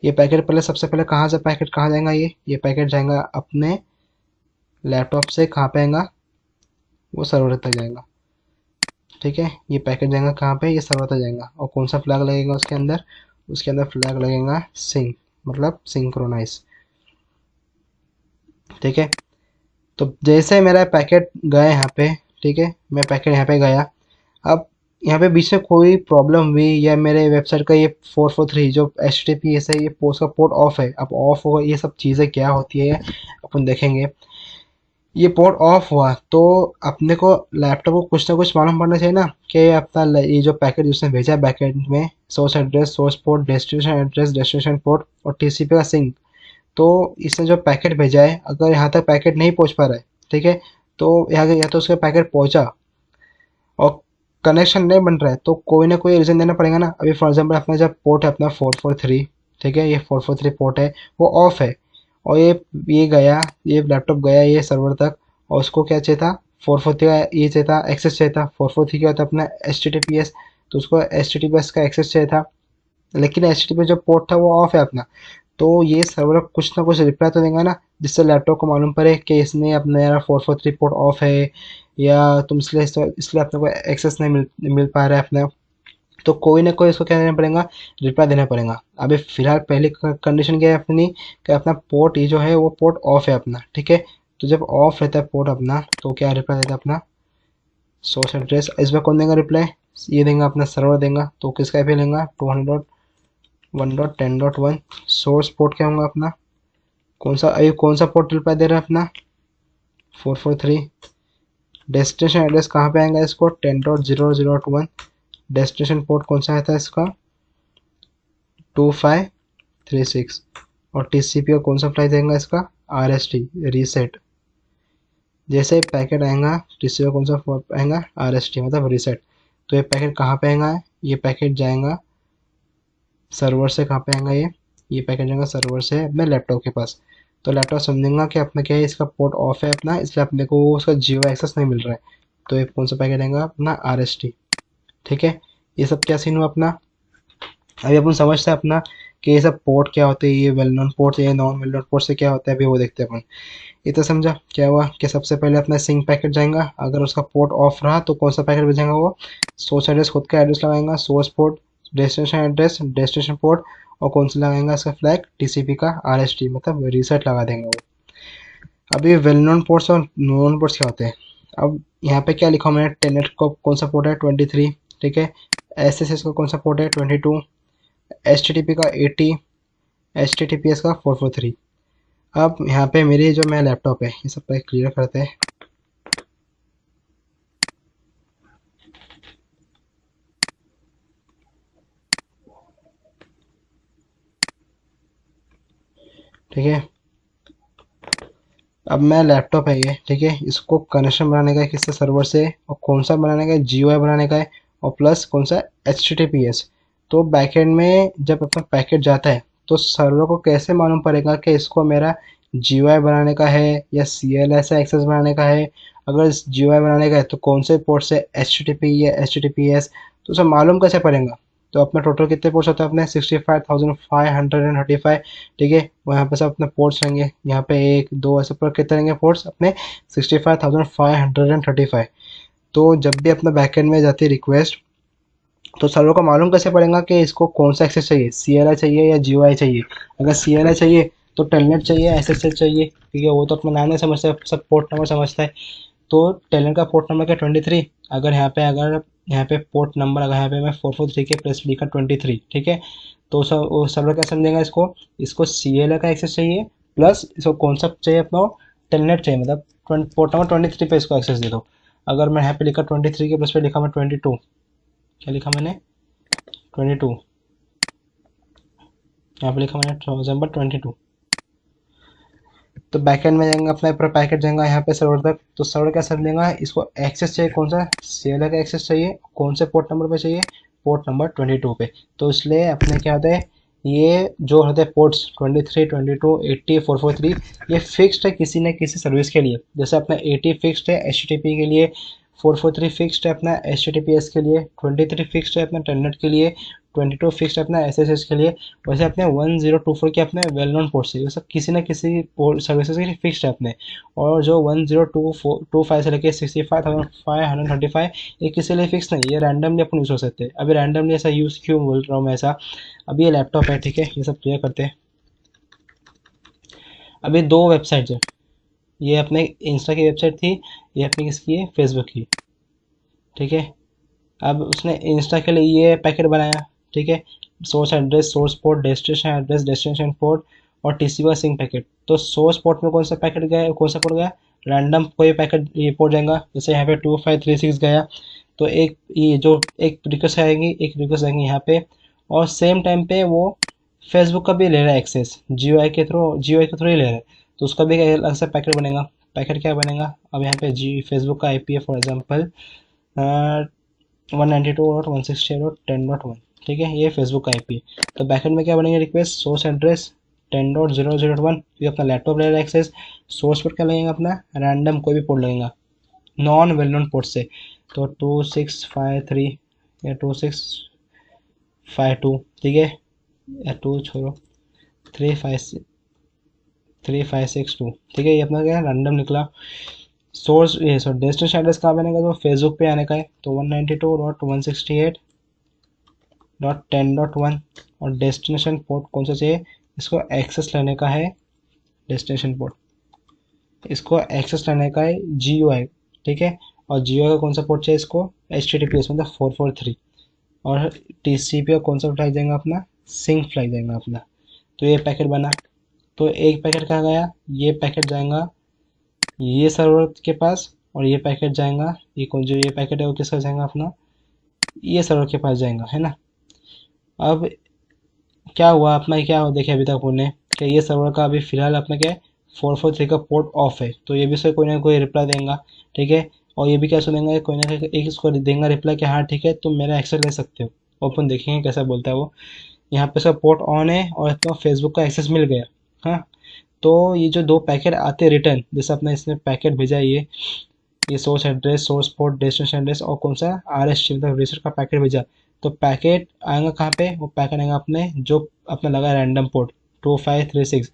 ये पैकेट पहले सबसे पहले कहाँ से पैकेट कहाँ जाएगा, ये पैकेट जाएगा अपने लैपटॉप से, कहाँ पे आएगा, वो सर्वर तक जाएगा, ठीक है। ये पैकेट जाएगा कहाँ पे, ये सर्वर तक जाएगा। और कौन सा फ्लैग लगेगा उसके अंदर, उसके अंदर फ्लैग लगेगा सिंक, मतलब सिंक्रोनाइज, ठीक है। तो जैसे मेरा पैकेट गया यहाँ पे, ठीक है, मैं पैकेट यहाँ पे गया। अब यहाँ पे बीच में कोई प्रॉब्लम हुई या मेरे वेबसाइट का ये 443 जो एच टी पी एस है, ये पोस्ट का पोर्ट ऑफ है, अब ऑफ होगा, ये सब चीज़ें क्या होती है अपन देखेंगे। ये पोर्ट ऑफ हुआ तो अपने को लैपटॉप को कुछ ना कुछ मालूम पड़ना चाहिए ना, कि अपना ये जो पैकेट जिसने भेजा है बैकएंड में, source address, source port, destination address, destination port और टीसीपी का सिंक। तो इसने जो पैकेट भेजा है, अगर यहाँ तक पैकेट नहीं पहुँच पा रहा है, ठीक है, तो यहाँ या तो उसका पैकेट पहुँचा और कनेक्शन नहीं बन रहा है, तो कोई ना कोई रीज़न देना पड़ेगा ना। अभी फॉर एग्जांपल अपना जब पोर्ट है अपना 443, ठीक है, ये 443 पोर्ट है, वो ऑफ है, और ये गया, ये लैपटॉप गया ये सर्वर तक, और उसको क्या चाहिए था 443 का ये चाहिए था, एक्सेस चाहिए था। 443 क्या होता है अपना H T T P S, तो उसको H T T P S का एक्सेस चाहिए था, लेकिन एच टी टी पी जो पोर्ट था वो ऑफ है अपना। तो ये सर्वर कुछ ना कुछ रिप्लाई तो देगा ना, जिससे लैपटॉप को मालूम पड़े कि इसने अपना यार 443 पोर्ट ऑफ है, या तुम इसलिए अपने को एक्सेस नहीं मिल पा रहा है अपना। तो कोई ना कोई इसको क्या देना पड़ेगा, रिप्लाई देना पड़ेगा। अभी फिलहाल पहली कंडीशन क्या है अपनी, कि अपना पोर्ट ये जो है वो पोर्ट ऑफ है अपना, ठीक है। तो जब ऑफ रहता है पोर्ट अपना, तो क्या रिप्लाई देता है अपना सोर्स एड्रेस, इसमें कौन देगा रिप्लाई, ये देगा अपना सर्वर देगा। तो किसका IP लेगा 200.1.10.1। सोर्स पोर्ट क्या होगा अपना, कौन सा अभी कौन सा पोर्ट रिप्लाई दे रहा है अपना 443। डेस्टिनेशन एड्रेस कहाँ पे आएगा इसको 10.0.0.1। डेस्टिनेशन पोर्ट कौन सा आता है इसका 2536। और टीसीपी का कौन सा फ्लाई देगा इसका RST रीसेट। जैसे पैकेट आएगा टीसीपी का कौन सा आएगा RST मतलब रीसेट। तो ये पैकेट कहाँ पे आएगा, ये पैकेट जाएगा सर्वर से, कहाँ पे आएगा ये पैकेट जाएगा सर्वर से अपने लैपटॉप के पास। तो लैपटॉप समझेगा कि अपना क्या है, इसका पोर्ट ऑफ है अपना, इसलिए अपने को उसका जियो एक्सेस नहीं मिल रहा है। तो ये कौन सा पैकेट आएगा अपना RST, ठीक है। ये सब क्या सीन हुआ अपना, अभी अपन समझते हैं अपना कि ये सब पोर्ट क्या होते हैं, ये वेल नोन पोर्ट, ये नॉन वेल नोन पोर्ट से क्या होता है, अभी वो देखते हैं अपन। ये तो समझा क्या हुआ, कि सबसे पहले अपना सिंक पैकेट जाएगा, अगर उसका पोर्ट ऑफ रहा तो कौन सा पैकेट भेजेगा वो सोर्स एड्रेस, खुद का एड्रेस लगाएगा, source port, destination address, destination port, और कौन सा लगाएगा इसका फ्लैग TCP का RST मतलब रीसेट लगा देंगे वो। अभी वेल नोन पोर्ट्स और नॉन पोर्ट्स क्या होते हैं, अब यहाँ पे क्या लिखा मैंने, टेलनेट को कौन सा पोर्ट है 23, ठीक है। SSH का कौन सा पोर्ट है 22, HTTP का 80, HTTPS का 443। अब यहाँ पे मेरे जो मेरा लैपटॉप है, ये सब पे क्लियर करते हैं। ठीक है, अब मैं लैपटॉप है ये, ठीक है, इसको कनेक्शन बनाने का है किससे, सर्वर से, और कौन सा बनाने का है GUI बनाने का है, और प्लस कौन सा HTTPS। तो बैकएंड में जब अपना पैकेट जाता है, तो सर्वर को कैसे मालूम पड़ेगा कि इसको मेरा GUI बनाने का है या CLS एक्सेस बनाने का है। अगर GUI बनाने का है तो कौन से पोर्ट से HTTP या HTTPS, तो उसे मालूम कैसे पड़ेगा। तो अपना टोटल कितने पोर्ट्स होते हैं अपने 65,535, ठीक है। वो यहाँ पे सब अपने पोर्ट्स रहेंगे, यहाँ पे एक दो ऐसे पर कितने रहेंगे पोर्ट्स अपने 65,535। तो जब भी अपना बैकएंड में जाती है रिक्वेस्ट, तो सर्वर को मालूम कैसे पड़ेगा कि इसको कौन सा एक्सेस चाहिए, CLI चाहिए या GUI चाहिए। अगर CLI चाहिए तो टेलनेट चाहिए, SSH चाहिए, ठीक है, वो तो अपना नाम नहीं समझता, सब पोर्ट नंबर समझता है। तो टेलनेट का पोर्ट नंबर क्या 23। अगर यहाँ पे पोर्ट नंबर अगर यहाँ पे मैं 443 के प्रेस लिखा 23, ठीक है, तो सब वो सर्वर क्या समझेगा इसको, CLI का एक्सेस चाहिए प्लस इसको कौन सा चाहिए अपना, टेलनेट चाहिए, मतलब पोर्ट नंबर 23 पे इसको एक्सेस दे दो। अगर मैं यहाँ पे लिखा 23 के प्लस पे लिखा मैं 22, क्या लिखा मैंने 22, यहाँ पे लिखा मैंने नंबर 22, तो बैकएंड में जाएंगे अपना पूरा पैकेट जाएगा यहाँ पे सर्वर तक। तो सर्वर क्या सर लेगा, इसको एक्सेस चाहिए कौन सा, सीएलआई का एक्सेस चाहिए, कौन से पोर्ट नंबर पे चाहिए, पोर्ट नंबर 22 पे। तो इसलिए अपने क्या होता है, ये जो होते हैं पोर्ट्स 23, 22, 80, 443, ये फिक्स्ड है किसी न किसी सर्विस के लिए। जैसे अपना 80 फिक्स्ड है HTTP के लिए, 443 फिक्स्ड है अपना HTTPS के लिए, 23 फिक्स्ड है अपना टेलनेट के लिए, 22 फिक्स्ड है अपना SSH के लिए। वैसे अपने 1024 के अपने वेल नोन पोर्ट्स है, ये सब किसी न किसी सर्विसेज के लिए फिक्स्ड है अपने। और जो 102425 से लेके 65,535 ये किसी लिए फिक्स नहीं, ये रैंडमली अपन यूज़ हो सकते हैं। अभी रैंडमली ऐसा यूज़ क्यों बोल रहा हूँ मैं ऐसा, अभी ये लैपटॉप है, ठीक है, ये सब क्लियर करते हैं। अभी दो वेबसाइट है, ये अपने इंस्टा की वेबसाइट थी, ये अपनी किसकी है, फेसबुक की, ठीक है। अब उसने इंस्टा के लिए ये पैकेट बनाया, ठीक है, source address, source port, destination address, destination port और टीसीपी सिंक पैकेट। तो सोर्स पोर्ट में कौन सा पैकेट गया, कौन सा पोर्ट गया, रैंडम कोई पैकेट ये पोर्ट जाएगा, जैसे यहाँ पे 2536 गया, तो एक ये जो एक रिक्वेस्ट आएगी, एक रिक्वेस्ट आएगी यहाँ पे, और सेम टाइम पे वो फेसबुक का भी ले रहा है एक्सेस, जियो के थ्रू ही ले रहा है, तो उसका भी एक अलग से पैकेट बनेगा। पैकेट क्या बनेगा, अब यहाँ पे जी फेसबुक का आईपी है फॉर एग्जाम्पल 192.168.10.1, ठीक है, ये फेसबुक का आईपी है। तो बैकएंड में क्या बनेंगे, रिक्वेस्ट सोर्स एड्रेस 10.0.0.1, ये अपना लैपटॉप ले रहा है एक्सेस। सोर्स पोर्ट क्या लगेगा अपना, रैंडम कोई भी पोर्ट लगेगा नॉन वेल नोन पोर्ट से, तो 2653 या 2652, ठीक है, या टू छोड़ो 356 2, ठीक है, ये अपना क्या रैंडम निकला। सोर्स ये सो डेस्टिनेशन एड्रेस कहाँ बनेगा, तो फेसबुक पे आने का है, तो 192.168.10.1, और डेस्टिनेशन पोर्ट कौन सा चाहिए, इसको एक्सेस लेने का है, डेस्टिनेशन पोर्ट इसको एक्सेस लेने का है GUI, ठीक है, और GUI का कौन सा पोर्ट चाहिए इसको, HTTPS मतलब 443, और TCP का कौन सा फ्लैग जाएगा अपना, सिंक फ्लैग जाएगा अपना। तो ये पैकेट बना, तो एक पैकेट कहाँ गया, ये पैकेट जाएगा ये सर्वर के पास, और ये पैकेट जाएगा, ये कौन जो ये पैकेट है वो किसका जाएगा अपना, ये सर्वर के पास जाएगा, है ना। अब क्या हुआ अपना, क्या हुआ देखिए अभी तक आपने कि ये सर्वर का अभी फिलहाल अपना क्या है, 443 का पोर्ट ऑफ है, तो ये भी से कोई ना कोई रिप्लाई देगा, ठीक है, और ये भी क्या सुनेंगे, कोई ना कोई एक इसको देगा रिप्लाई कि हाँ ठीक है तुम मेरा एक्सेस ले सकते हो। ओपन देखेंगे कैसा बोलता है वो, यहाँ पे सब पोर्ट ऑन है और तो फेसबुक का एक्सेस मिल गया। हाँ, तो ये जो दो पैकेट आते रिटर्न, जैसे अपने इसने पैकेट भेजा ये source address, source port, destination address और कौन सा RST मतलब रिसर्च का पैकेट भेजा, तो पैकेट आएगा कहाँ पे, वो पैकेट आएगा अपने जो अपना लगा रैंडम पोर्ट 2536।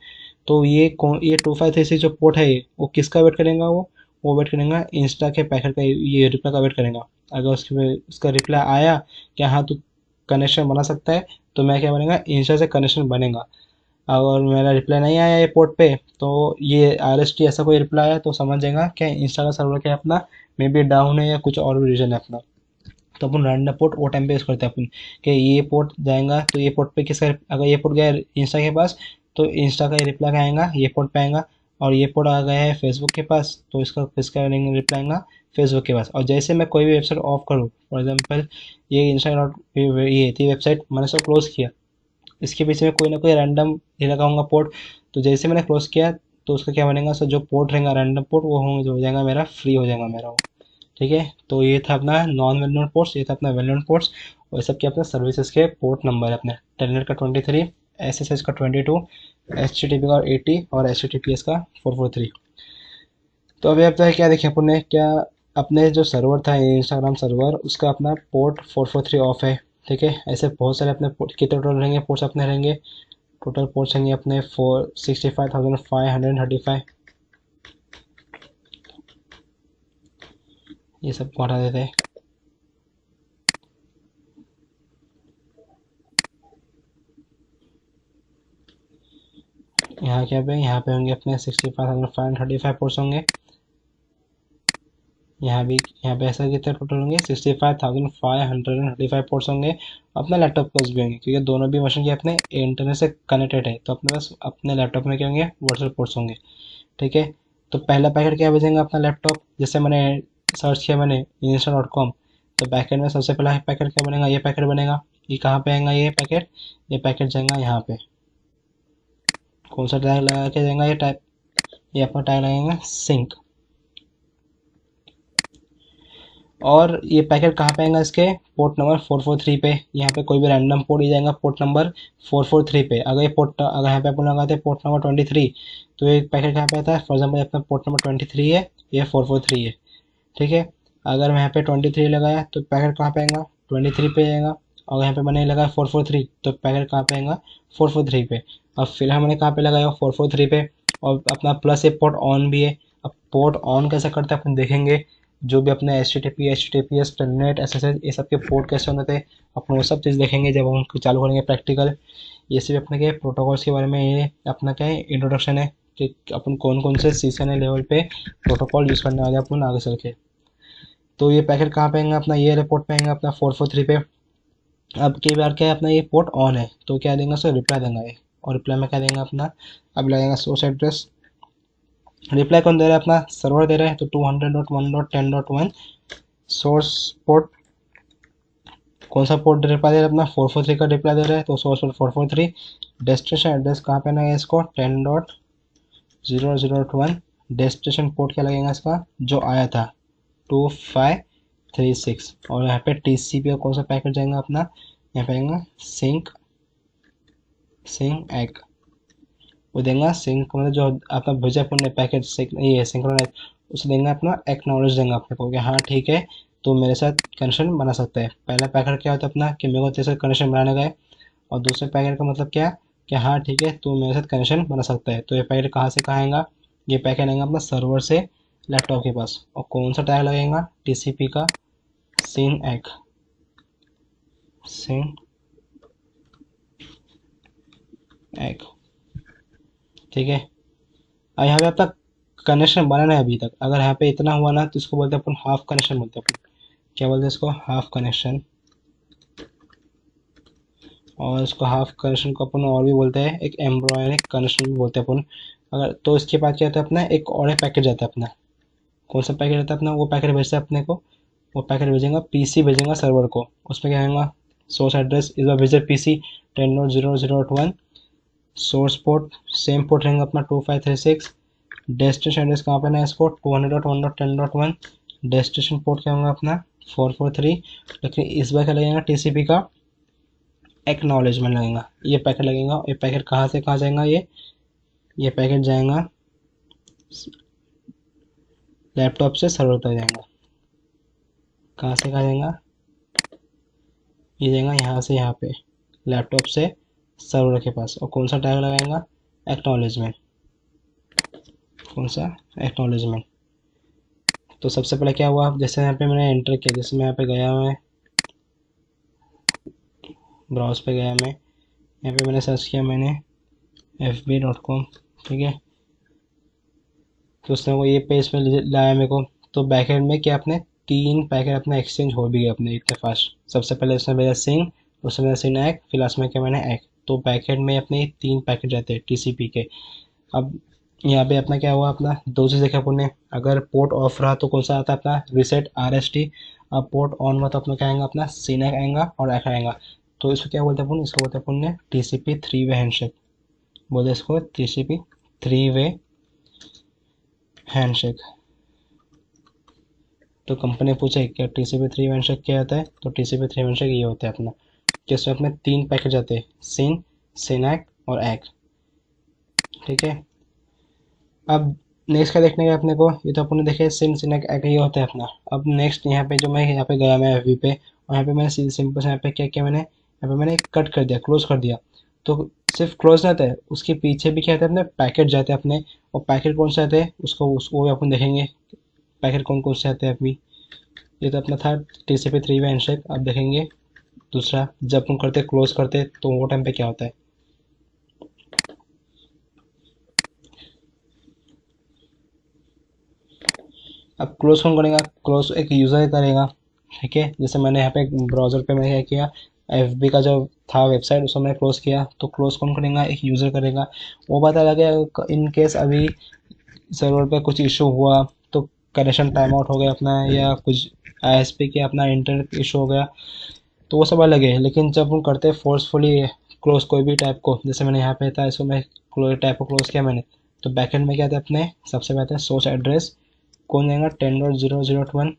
तो ये 2536 जो पोर्ट है वो किसका वेट करेगा, वो वेट करेगा इंस्टा के पैकेट का, ये रिप्लाई का वेट करेगा। अगर उसका रिप्लाई आया कि हाँ तू कनेक्शन बना सकता है, तो मैं क्या बनेगा, इंस्टा से कनेक्शन बनेगा। अगर मेरा रिप्लाई नहीं आया ये पोर्ट पे, तो ये RST ऐसा कोई रिप्लाई आया तो समझ जाएगा क्या इंस्टा का सर्वर क्या है अपना, मे बी डाउन है या कुछ और भी रीजन है अपना। तो अपन रैंडम पोर्ट वो टाइम पे यूज करते हैं अपन कि ये पोर्ट जाएगा, तो ये पोर्ट पे किसका, अगर ये पोर्ट गया इंस्टा के पास, तो इंस्टा का रिप्लाई का आएगा ये पोर्ट पे आएगा, और ये पोर्ट आ गया है फेसबुक के पास, तो इसका किसका रिप्लाई आएगा, फेसबुक के पास। और जैसे मैं कोई भी वेबसाइट ऑफ करूँ, फॉर एग्जाम्पल ये इंस्टा डॉट ये थी वेबसाइट, मैंने इसको क्लोज किया, इसके पीछे में कोई ना कोई रैंडम ये लगाऊंगा पोर्ट, तो जैसे मैंने क्लोज किया तो उसका क्या बनेगा, सर जो पोर्ट रहेगा रैंडम पोर्ट वो हो जाएगा मेरा, फ्री हो जाएगा मेरा वो, ठीक है। तो ये था अपना नॉन वेल नोन पोर्ट्स, ये था अपना वेल नोन पोर्ट्स, और सब के अपने सर्विसेज के पोर्ट नंबर है अपने, टेलनेट का 23, SSH का 22, HTTP का 80 और HTTPS का 443। तो अभी अब क्या देखें अपन ने, क्या अपने जो सर्वर था इंस्टाग्राम सर्वर उसका अपना पोर्ट 443 ऑफ है, ठीक है। ऐसे बहुत सारे अपने कितने टोटल रहेंगे पोर्ट्स अपने रहेंगे, टोटल पोर्ट्स रहेंगे अपने 65,535, ये सब को हटा देते हैं। यहाँ पे होंगे अपने 65,535 पोर्ट्स होंगे, यहाँ भी, यहाँ पे ऐसा कितने टोटल होंगे 65,535 पोर्ट्स होंगे। अपना लैपटॉप के पास भी होंगे क्योंकि दोनों भी मशीन के अपने इंटरनेट से कनेक्टेड है, तो अपने पास अपने लैपटॉप में क्या होंगे, वर्चुअल पोर्ट्स होंगे। ठीक है, तो पहला पैकेट क्या भेजेंगे अपना लैपटॉप, जैसे मैंने सर्च किया मैंने insta.com, तो बैकेंड में सबसे पहला पैकेट क्या बनेगा, ये पैकेट बनेगा। ये कहाँ पे आएगा ये पैकेट जाएगा यहाँ पे। कौन सा टैग लगा के जाएगा ये टाइप, ये अपना टैग लगेगा सिंक। और ये पैकेट कहाँ पे आएगा, इसके पोर्ट नंबर 443 पे। यहाँ पे कोई भी रैंडम पोर्ट ही जाएगा पोर्ट नंबर 443 पे। अगर यहाँ पे अपन लगाते हैं पोर्ट नंबर 23, तो ये पैकेट कहाँ पे आता है, फॉर एग्जाम्पल अपना पोर्ट नंबर 23 है, ये 443 है। ठीक है, अगर मैं यहाँ पे 23 लगाया तो पैकेट कहाँ पे आएगा, 23 पे आएगा। और यहाँ पे मैंने लगाया 443, तो पैकेट कहाँ पे आएगा, 443 पे। अब फिलहाल मैंने कहाँ पे लगाया, 443 पे। और अपना प्लस ये पोर्ट ऑन भी है। अब पोर्ट ऑन कैसे करते हैं अपन देखेंगे, जो भी अपने HTTP, टेलनेट, SSH, ये सब के पोर्ट कैसे होने थे, अपन वो सब चीज़ देखेंगे जब हम उनको चालू करेंगे प्रैक्टिकल। ये सिर्फ अपने के प्रोटोकॉल्स के बारे में, ये अपना क्या है इंट्रोडक्शन है कि अपन कौन कौन से CCNA लेवल पे प्रोटोकॉल यूज़ करने वाले हैं अपन आगे चल के। तो ये पैकेट कहाँ पे आएगा अपना, ये रिपोर्ट पे आएगा अपना 443 पे। अब कई बार क्या है अपना ये पोर्ट ऑन है, तो क्या देंगे सर, रिप्लाई देंगे ये। और रिप्लाई में क्या देंगे अपना, अब लगेगा सोर्स एड्रेस। रिप्लाई कौन दे रहा है, अपना सर्वर दे रहा है, तो 200.1.10.1 सोर्स पोर्ट। कौन सा पोर्ट रिप्लाई दे रहा है अपना, 443 का रिप्लाई दे रहा है, तो सोर्स पोर्ट 443। डेस्टिनेशन एड्रेस कहाँ पे ना है इसको, 10.0.0.1। डेस्टिनेशन पोर्ट क्या लगेगा इसका, जो आया था 2536। और यहाँ पे TCP का कौन सा पैकेट जाएगा अपना, यहाँ पे आएगा सिंक एग। वो देंगे सिंक, मतलब जो अपना भेजा अपन ने पैकेट ये सिंक्रोनाइज, उसे देंगे अपना एक्नॉलेज देंगे अपने को कि हाँ ठीक है, तो मेरे साथ कनेक्शन बना सकता है। पहला पैकेट क्या होता है अपना, कि मेरे को तेरे साथ कनेक्शन बनाने का है। और दूसरे पैकेट का मतलब क्या, कि हाँ ठीक है तू मेरे साथ कनेक्शन बना सकता है। तो ये पैकेट कहाँ से कहाँ आएगा, ये पैकेट आएगा अपना सर्वर से लैपटॉप के पास। और कौन सा टैग लगेगा, TCP का सिन एग, सिन एग। ठीक है, और यहाँ पे आपका कनेक्शन बनाना है अभी तक। अगर यहाँ पे इतना हुआ ना, तो इसको बोलते हैं अपन हाफ कनेक्शन बोलते हैं अपन। क्या बोलते हैं इसको, हाफ कनेक्शन। और इसको हाफ कनेक्शन को अपन और भी बोलते हैं, एक एम्ब्रॉयनिक कनेक्शन भी बोलते हैं अपन। अगर तो इसके बाद क्या होता है अपना, एक और एक पैकेट जाता है अपना। कौन सा पैकेट आता है अपना, वो पैकेट भेजता है अपने को। वो पैकेट भेजेगा PC, भेजेगा सर्वर को। उसमें क्या आएगा, source address is visit PC 10.0.0.1। Source port same port रहेगा अपना 2536। डेस्टिनेशन एड्रेस कहाँ पे ना इसको, 200.1.10.1। डेस्टिनेशन पोर्ट क्या होगा अपना 443। लेकिन इस बार क्या लगेगा, TCP का एक्नॉलेजमेंट लगेगा। ये पैकेट लगेगा। ये पैकेट कहाँ से कहाँ जाएगा, ये पैकेट जाएगा लैपटॉप से सर्वर तक जाएगा। कहाँ से कहाँ जाएगा, ये जाएगा यहाँ से यहाँ पे, लैपटॉप से सर्वर के पास। और कौन सा टैग लगाएगा, एक्नॉलेजमेंट। कौन सा, एक्नॉलेजमेंट। तो सबसे पहले क्या हुआ, जैसे यहाँ पे मैंने एंटर किया, जैसे मैं यहाँ पे गया, मैं ब्राउज पे गया, मैं यहाँ पे मैंने सर्च किया मैंने fb.com। ठीक है, तो उसने वो ये पेज पे लाया मेरे को। तो बैकएंड में क्या, अपने 3 पैकेट अपना एक्सचेंज हो भी गए अपने इतने फास्ट। सबसे पहले उसने भेजा सिंग, उसने भेजा सिन एग, फिर लास्ट में क्या मैंने एग। तो बैकएंड में अपने 3 पैकेट रहते हैं TCP के। अब यहाँ पे अपना क्या हुआ, अपना 2 चीज़ देखा अपन ने। अगर पोर्ट ऑफ रहा तो कौन सा आता है अपना, रिसेट RST। अब पोर्ट ऑन हुआ तो अपना क्या आएगा, अपना सिन एग आएगा और एग आएगा। तो इसको क्या बोलते हैं अपन, इसको बोलते हैं अपन ने TCP 3 वे हैंडशेक। बोलते हैं इसको TCP 3 वे हैंडशेक। तो कंपनी पूछे क्या TCP 3 हैंडशेक क्या होता है, तो TCP 3 हैंडशेक ये होता है अपना, कि इसमें अपने 3 पैकेट जाते हैं, सिन, सिनैक और एग। ठीक है, अब नेक्स्ट क्या देखने का अपने को, ये तो अपने देखे सिन, सिनैक, एग ये होता है अपना। अब नेक्स्ट यहाँ पे जो मैं यहाँ पे गया, मैं FB पे, और यहाँ पे मैंने सिंपल से यहाँ पे क्या किया मैंने, यहाँ पे मैंने कट कर दिया, क्लोज कर दिया। तो सिर्फ क्लोज नहीं आता है, उसके पीछे भी क्या आता है, अपने पैकेट जाते हैं अपने। और पैकेट कौन से आते हैं, उसको भी अपन देखेंगे, पैकेट कौन कौन से आते हैं अभी। ये तो अपना था TCP 3 वे हैंडशेक। अब देखेंगे दूसरा, जब हम करते क्लोज करते तो वो टाइम पे क्या होता है। अब क्लोज कौन करेगा, क्लोज एक यूज़र करेगा, ठीक है। जैसे मैंने यहाँ पे ब्राउज़र पे मैंने क्या किया, FB का जो था वेबसाइट उसको मैंने क्लोज किया, तो क्लोज कौन करेगा, एक यूज़र करेगा। वो पता लगे इन केस अभी सर्वर पे कुछ इशू हुआ, तो कनेक्शन टाइम आउट हो गया अपना, या कुछ ISP के अपना इंटरनेट इशू हो गया, तो वो सब अलग है। लेकिन जब हम करते हैं फोर्सफुली क्लोज कोई भी टैब को, जैसे मैंने यहाँ पे था इसको मैं टैब को क्लोज किया मैंने, तो बैकएंड में क्या था अपने, सबसे पहले सोर्स एड्रेस कौन जाएगा 10.0.0.1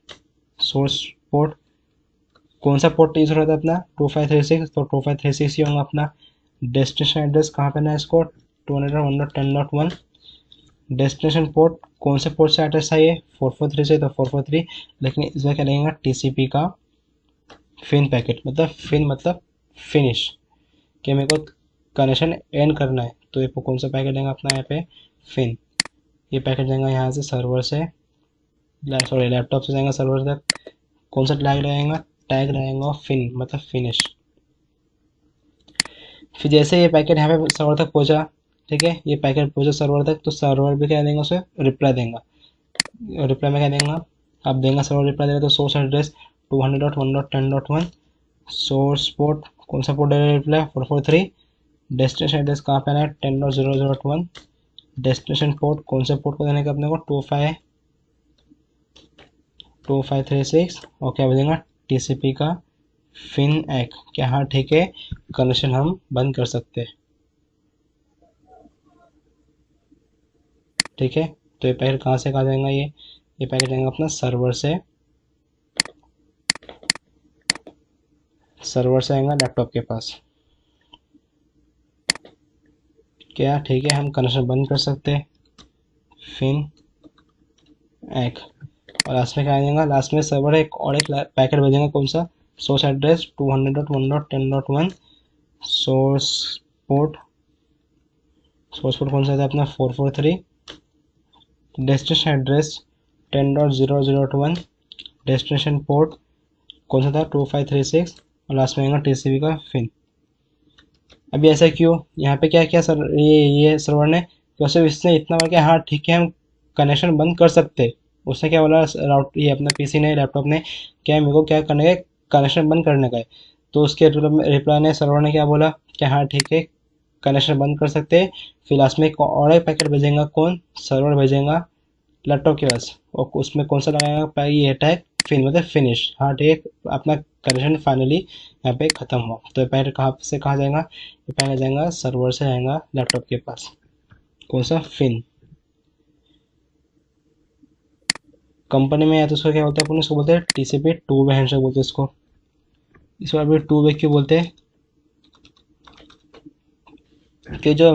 सोर्स पोर्ट, कौन सा पोर्ट यूज़ हो रहा था अपना 2536, तो 2536 ही होगा अपना। डेस्टिनेशन एड्रेस कहाँ पे ना इसको 201.10.1, डेस्टिनेशन पोर्ट कौन से पोर्ट से एड्रेस है ये 443 से, तो 443, लेकिन इसमें क्या लगेगा TCP का फिन पैकेट, मतलब फिन मतलब फिनिश, कि मेरे को कनेक्शन एंड करना है, तो ये कौन सा पैकेट देंगे अपना यहाँ पे फिन, ये पैकेट देंगे यहाँ से सर्वर से, सॉरी लैपटॉप से जाएगा सर्वर तक, कौन सा टैग लगाएगा, टैग लगाएगा फिन मतलब फिनिश। फिर जैसे ये पैकेट यहाँ पे सर्वर तक पहुँचा, ठीक है, ये पैकेट पहुँचा सर्वर तक, तो सर्वर भी क्या देंगे उसे रिप्लाई देगा, रिप्लाई में क्या देगा, आप देंगे सर्वर रिप्लाई देगा, तो सोर्स एड्रेस 200.1.10.1, सोर्स पोर्ट कौन सा पोर्ट देगा रिप्लाई 443, डेस्टिनेशन एड्रेस कहाँ पे आना है 10.0.0.1, डेस्टिनेशन पोर्ट कौन से पोर्ट को देने का अपने को 2536, और क्या बजेगा TCP का फिन एक, क्या हाँ ठीक है कनेक्शन हम बंद कर सकते हैं, ठीक है। तो ये पैकेट कहाँ से कहाँ जाएगा, ये पैकेट जाएगा अपना सर्वर से आएगा लैपटॉप के पास, क्या ठीक है हम कनेक्शन बंद कर सकते हैं फिन एक। और लास्ट में क्या आ जाएगा, लास्ट में सर्वर एक और एक पैकेट भेजेगा कौन सा सोर्स एड्रेस 200.1.10.1, सोर्स पोर्ट कौन सा था अपना 443, डेस्टिनेशन एड्रेस 10.0.0.1, डेस्टिनेशन पोर्ट कौन सा था 2536, और लास्ट में आएगा TCP का फिन। अभी ऐसा क्यों, यहाँ पे क्या किया सर, ये सर्वर ने वैसे इसने इतना बोला कि हाँ ठीक है हम कनेक्शन बंद कर सकते, उसने क्या बोला राउट ये अपना PC ने लैपटॉप ने, क्या मेरे को क्या करने का कनेक्शन बंद करने का है, तो उसके रिप्लाई ने सर्वर ने क्या बोला कि हाँ ठीक है कनेक्शन बंद कर सकते हैं। फिर लास्ट में एक और एक पैकेट भेजेगा कौन, सर्वर भेजेगा लैपटॉप के पास, और उसमें कौन सा लगाएगा ये टैग फिन मतलब फिनिश, हाँ ठीक है अपना कनेक्शन फाइनली यहाँ पे ख़त्म हुआ। तो ये पैकेट कहाँ से कहाँ जाएगा, ये पैकेट जाएगा सर्वर से जाएगा लैपटॉप के पास, कौन सा फिन। कंपनी में या तो उसको क्या बोलते हैं अपन उसको बोलते हैं TCP टू वे हैंडशेक बोलते हैं इसको अभी टू वे क्यों बोलते हैं, कि जो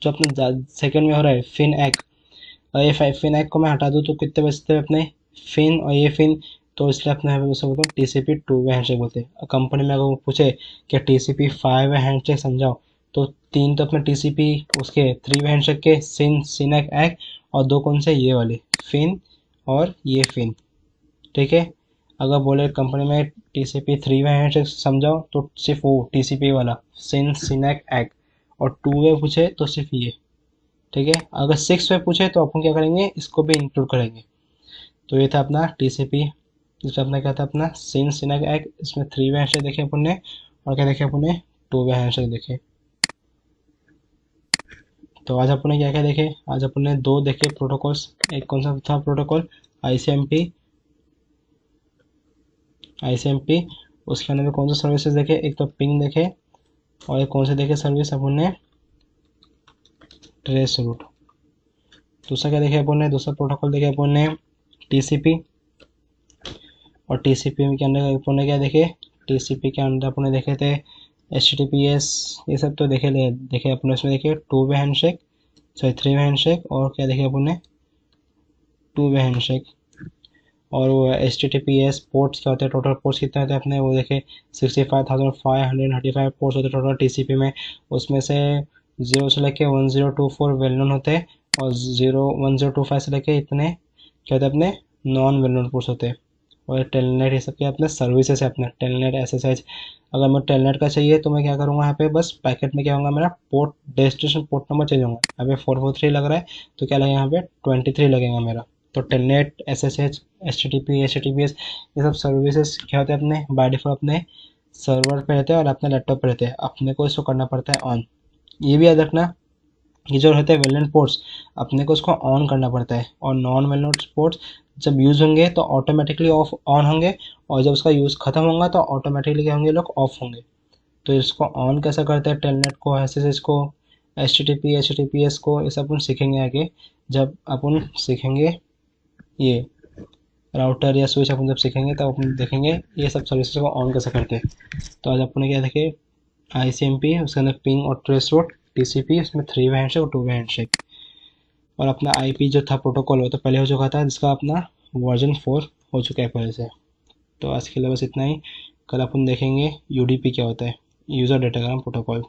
जो अपने सेकंड में हो रहा है फिन एक, और ये फिन एक को मैं हटा दूँ तो कितने बचते हैं अपने फिन और ये फिन, तो इसलिए अपने यहाँ पे उसे बोलते हैं TCP टू वे हैंडशेक बोलते हैं। कंपनी में अगर वो पूछे कि TCP फाइव वे हैंडशेक समझाओ, तो तीन तो अपने TCP उसके थ्री वे हैंडशेक के सिनक एक, और दो कौन से ये वाले फिन और ये फिन, ठीक है। अगर बोले कंपनी में TCP थ्री वे हैंडशेक समझाओ, तो सिर्फ वो TCP वाला सिनक एक, और टू वे पूछे तो सिर्फ ये, ठीक है। अगर सिक्स वे पूछे तो अपन क्या करेंगे इसको भी इंक्लूड करेंगे। तो ये था अपना TCP, जिसमें अपना क्या था अपना सिनक एक, इसमें थ्री वे हैंडशेक देखे अपन ने, और क्या देखे अपन ने टू वे हैंडशेक देखे। तो आज अपन ने क्या क्या देखे, आज अपन ने दो देखे प्रोटोकॉल्स, एक कौन सा था प्रोटोकॉल ICMP, उसके अंदर में कौन सा सर्विसेज देखे, एक तो पिंग देखे, और एक कौन से देखे सर्विस अपन ने ट्रेस रूट। दूसरा क्या देखे अपन ने, दूसरा प्रोटोकॉल देखे अपन ने TCP, और TCP के अंदर अपन ने क्या देखे, TCP के अंदर अपन ने देखे थे HTTPS, ये सब तो देखे अपन इसमें देखे two way handshake, sorry three way handshake, और क्या देखे अपन ने टू वे हैंडशेक। और वो HTTPS पोर्ट्स क्या होते हैं, टोटल पोर्ट्स कितने होते हैं अपने वो देखे 65,535 पोर्ट्स होते हैं टोटल TCP में, उसमें से 0 से लेके 1024 वेल नोन होते हैं, और 1025 से लेके इतने क्या होते हैं अपने नॉन वेल नोन पोर्ट्स होते हैं। और टेलनेट ये सब क्या अपने सर्विसेज है अपने टेलनेट SSH। अगर मैं टेलनेट का चाहिए तो मैं क्या करूँगा यहाँ पे बस पैकेट में क्या होगा मेरा डेस्टिनेशन पोर्ट नंबर चेंज होगा, यहाँ पे 443 लग रहा है तो क्या लगेगा यहाँ पे 23 लगेगा मेरा, तो टेलनेट, एसएसएच, एचटीटीपी, एचटीटीपीएस, ये सब सर्विसेज क्या होते हैं अपने बाय डिफॉल्ट अपने सर्वर पे रहते हैं और अपने लैपटॉप पे रहते हैं, अपने को इसको करना पड़ता है ऑन। ये भी याद रखना, ये जो रहते हैं वेलनेट पोर्ट्स, अपने को उसको ऑन करना पड़ता है, और नॉन वेलनेट पोर्ट्स जब यूज़ होंगे तो ऑटोमेटिकली ऑफ ऑन होंगे, और जब उसका यूज़ खत्म होगा तो ऑटोमेटिकली क्या होंगे, ये लोग ऑफ होंगे। तो इसको ऑन कैसे करते हैं, टेलनेट को, एसएसएच को, एचटीटीपी, एचटीटीपीएस को, ये सब अपन सीखेंगे आगे, जब अपन सीखेंगे ये राउटर या स्विच अपन जब सीखेंगे तब अपन देखेंगे ये सब सर्विसेज को ऑन कैसे करते हैं। तो आज अपन ने क्या देखे, आईसीएमपी, उसके अंदर पिंग और ट्रेस रूट, टीसीपी, उसमें 3 वे हैंडशेक और 2 वे हैंडशेक, और अपना आईपी जो था प्रोटोकॉल वो तो पहले हो चुका था, जिसका अपना वर्जन 4 हो चुका है पहले से। तो आज के लिए बस इतना ही। कल अपन देखेंगे यूडीपी क्या होता है, यूज़र डाटाग्राम प्रोटोकॉल।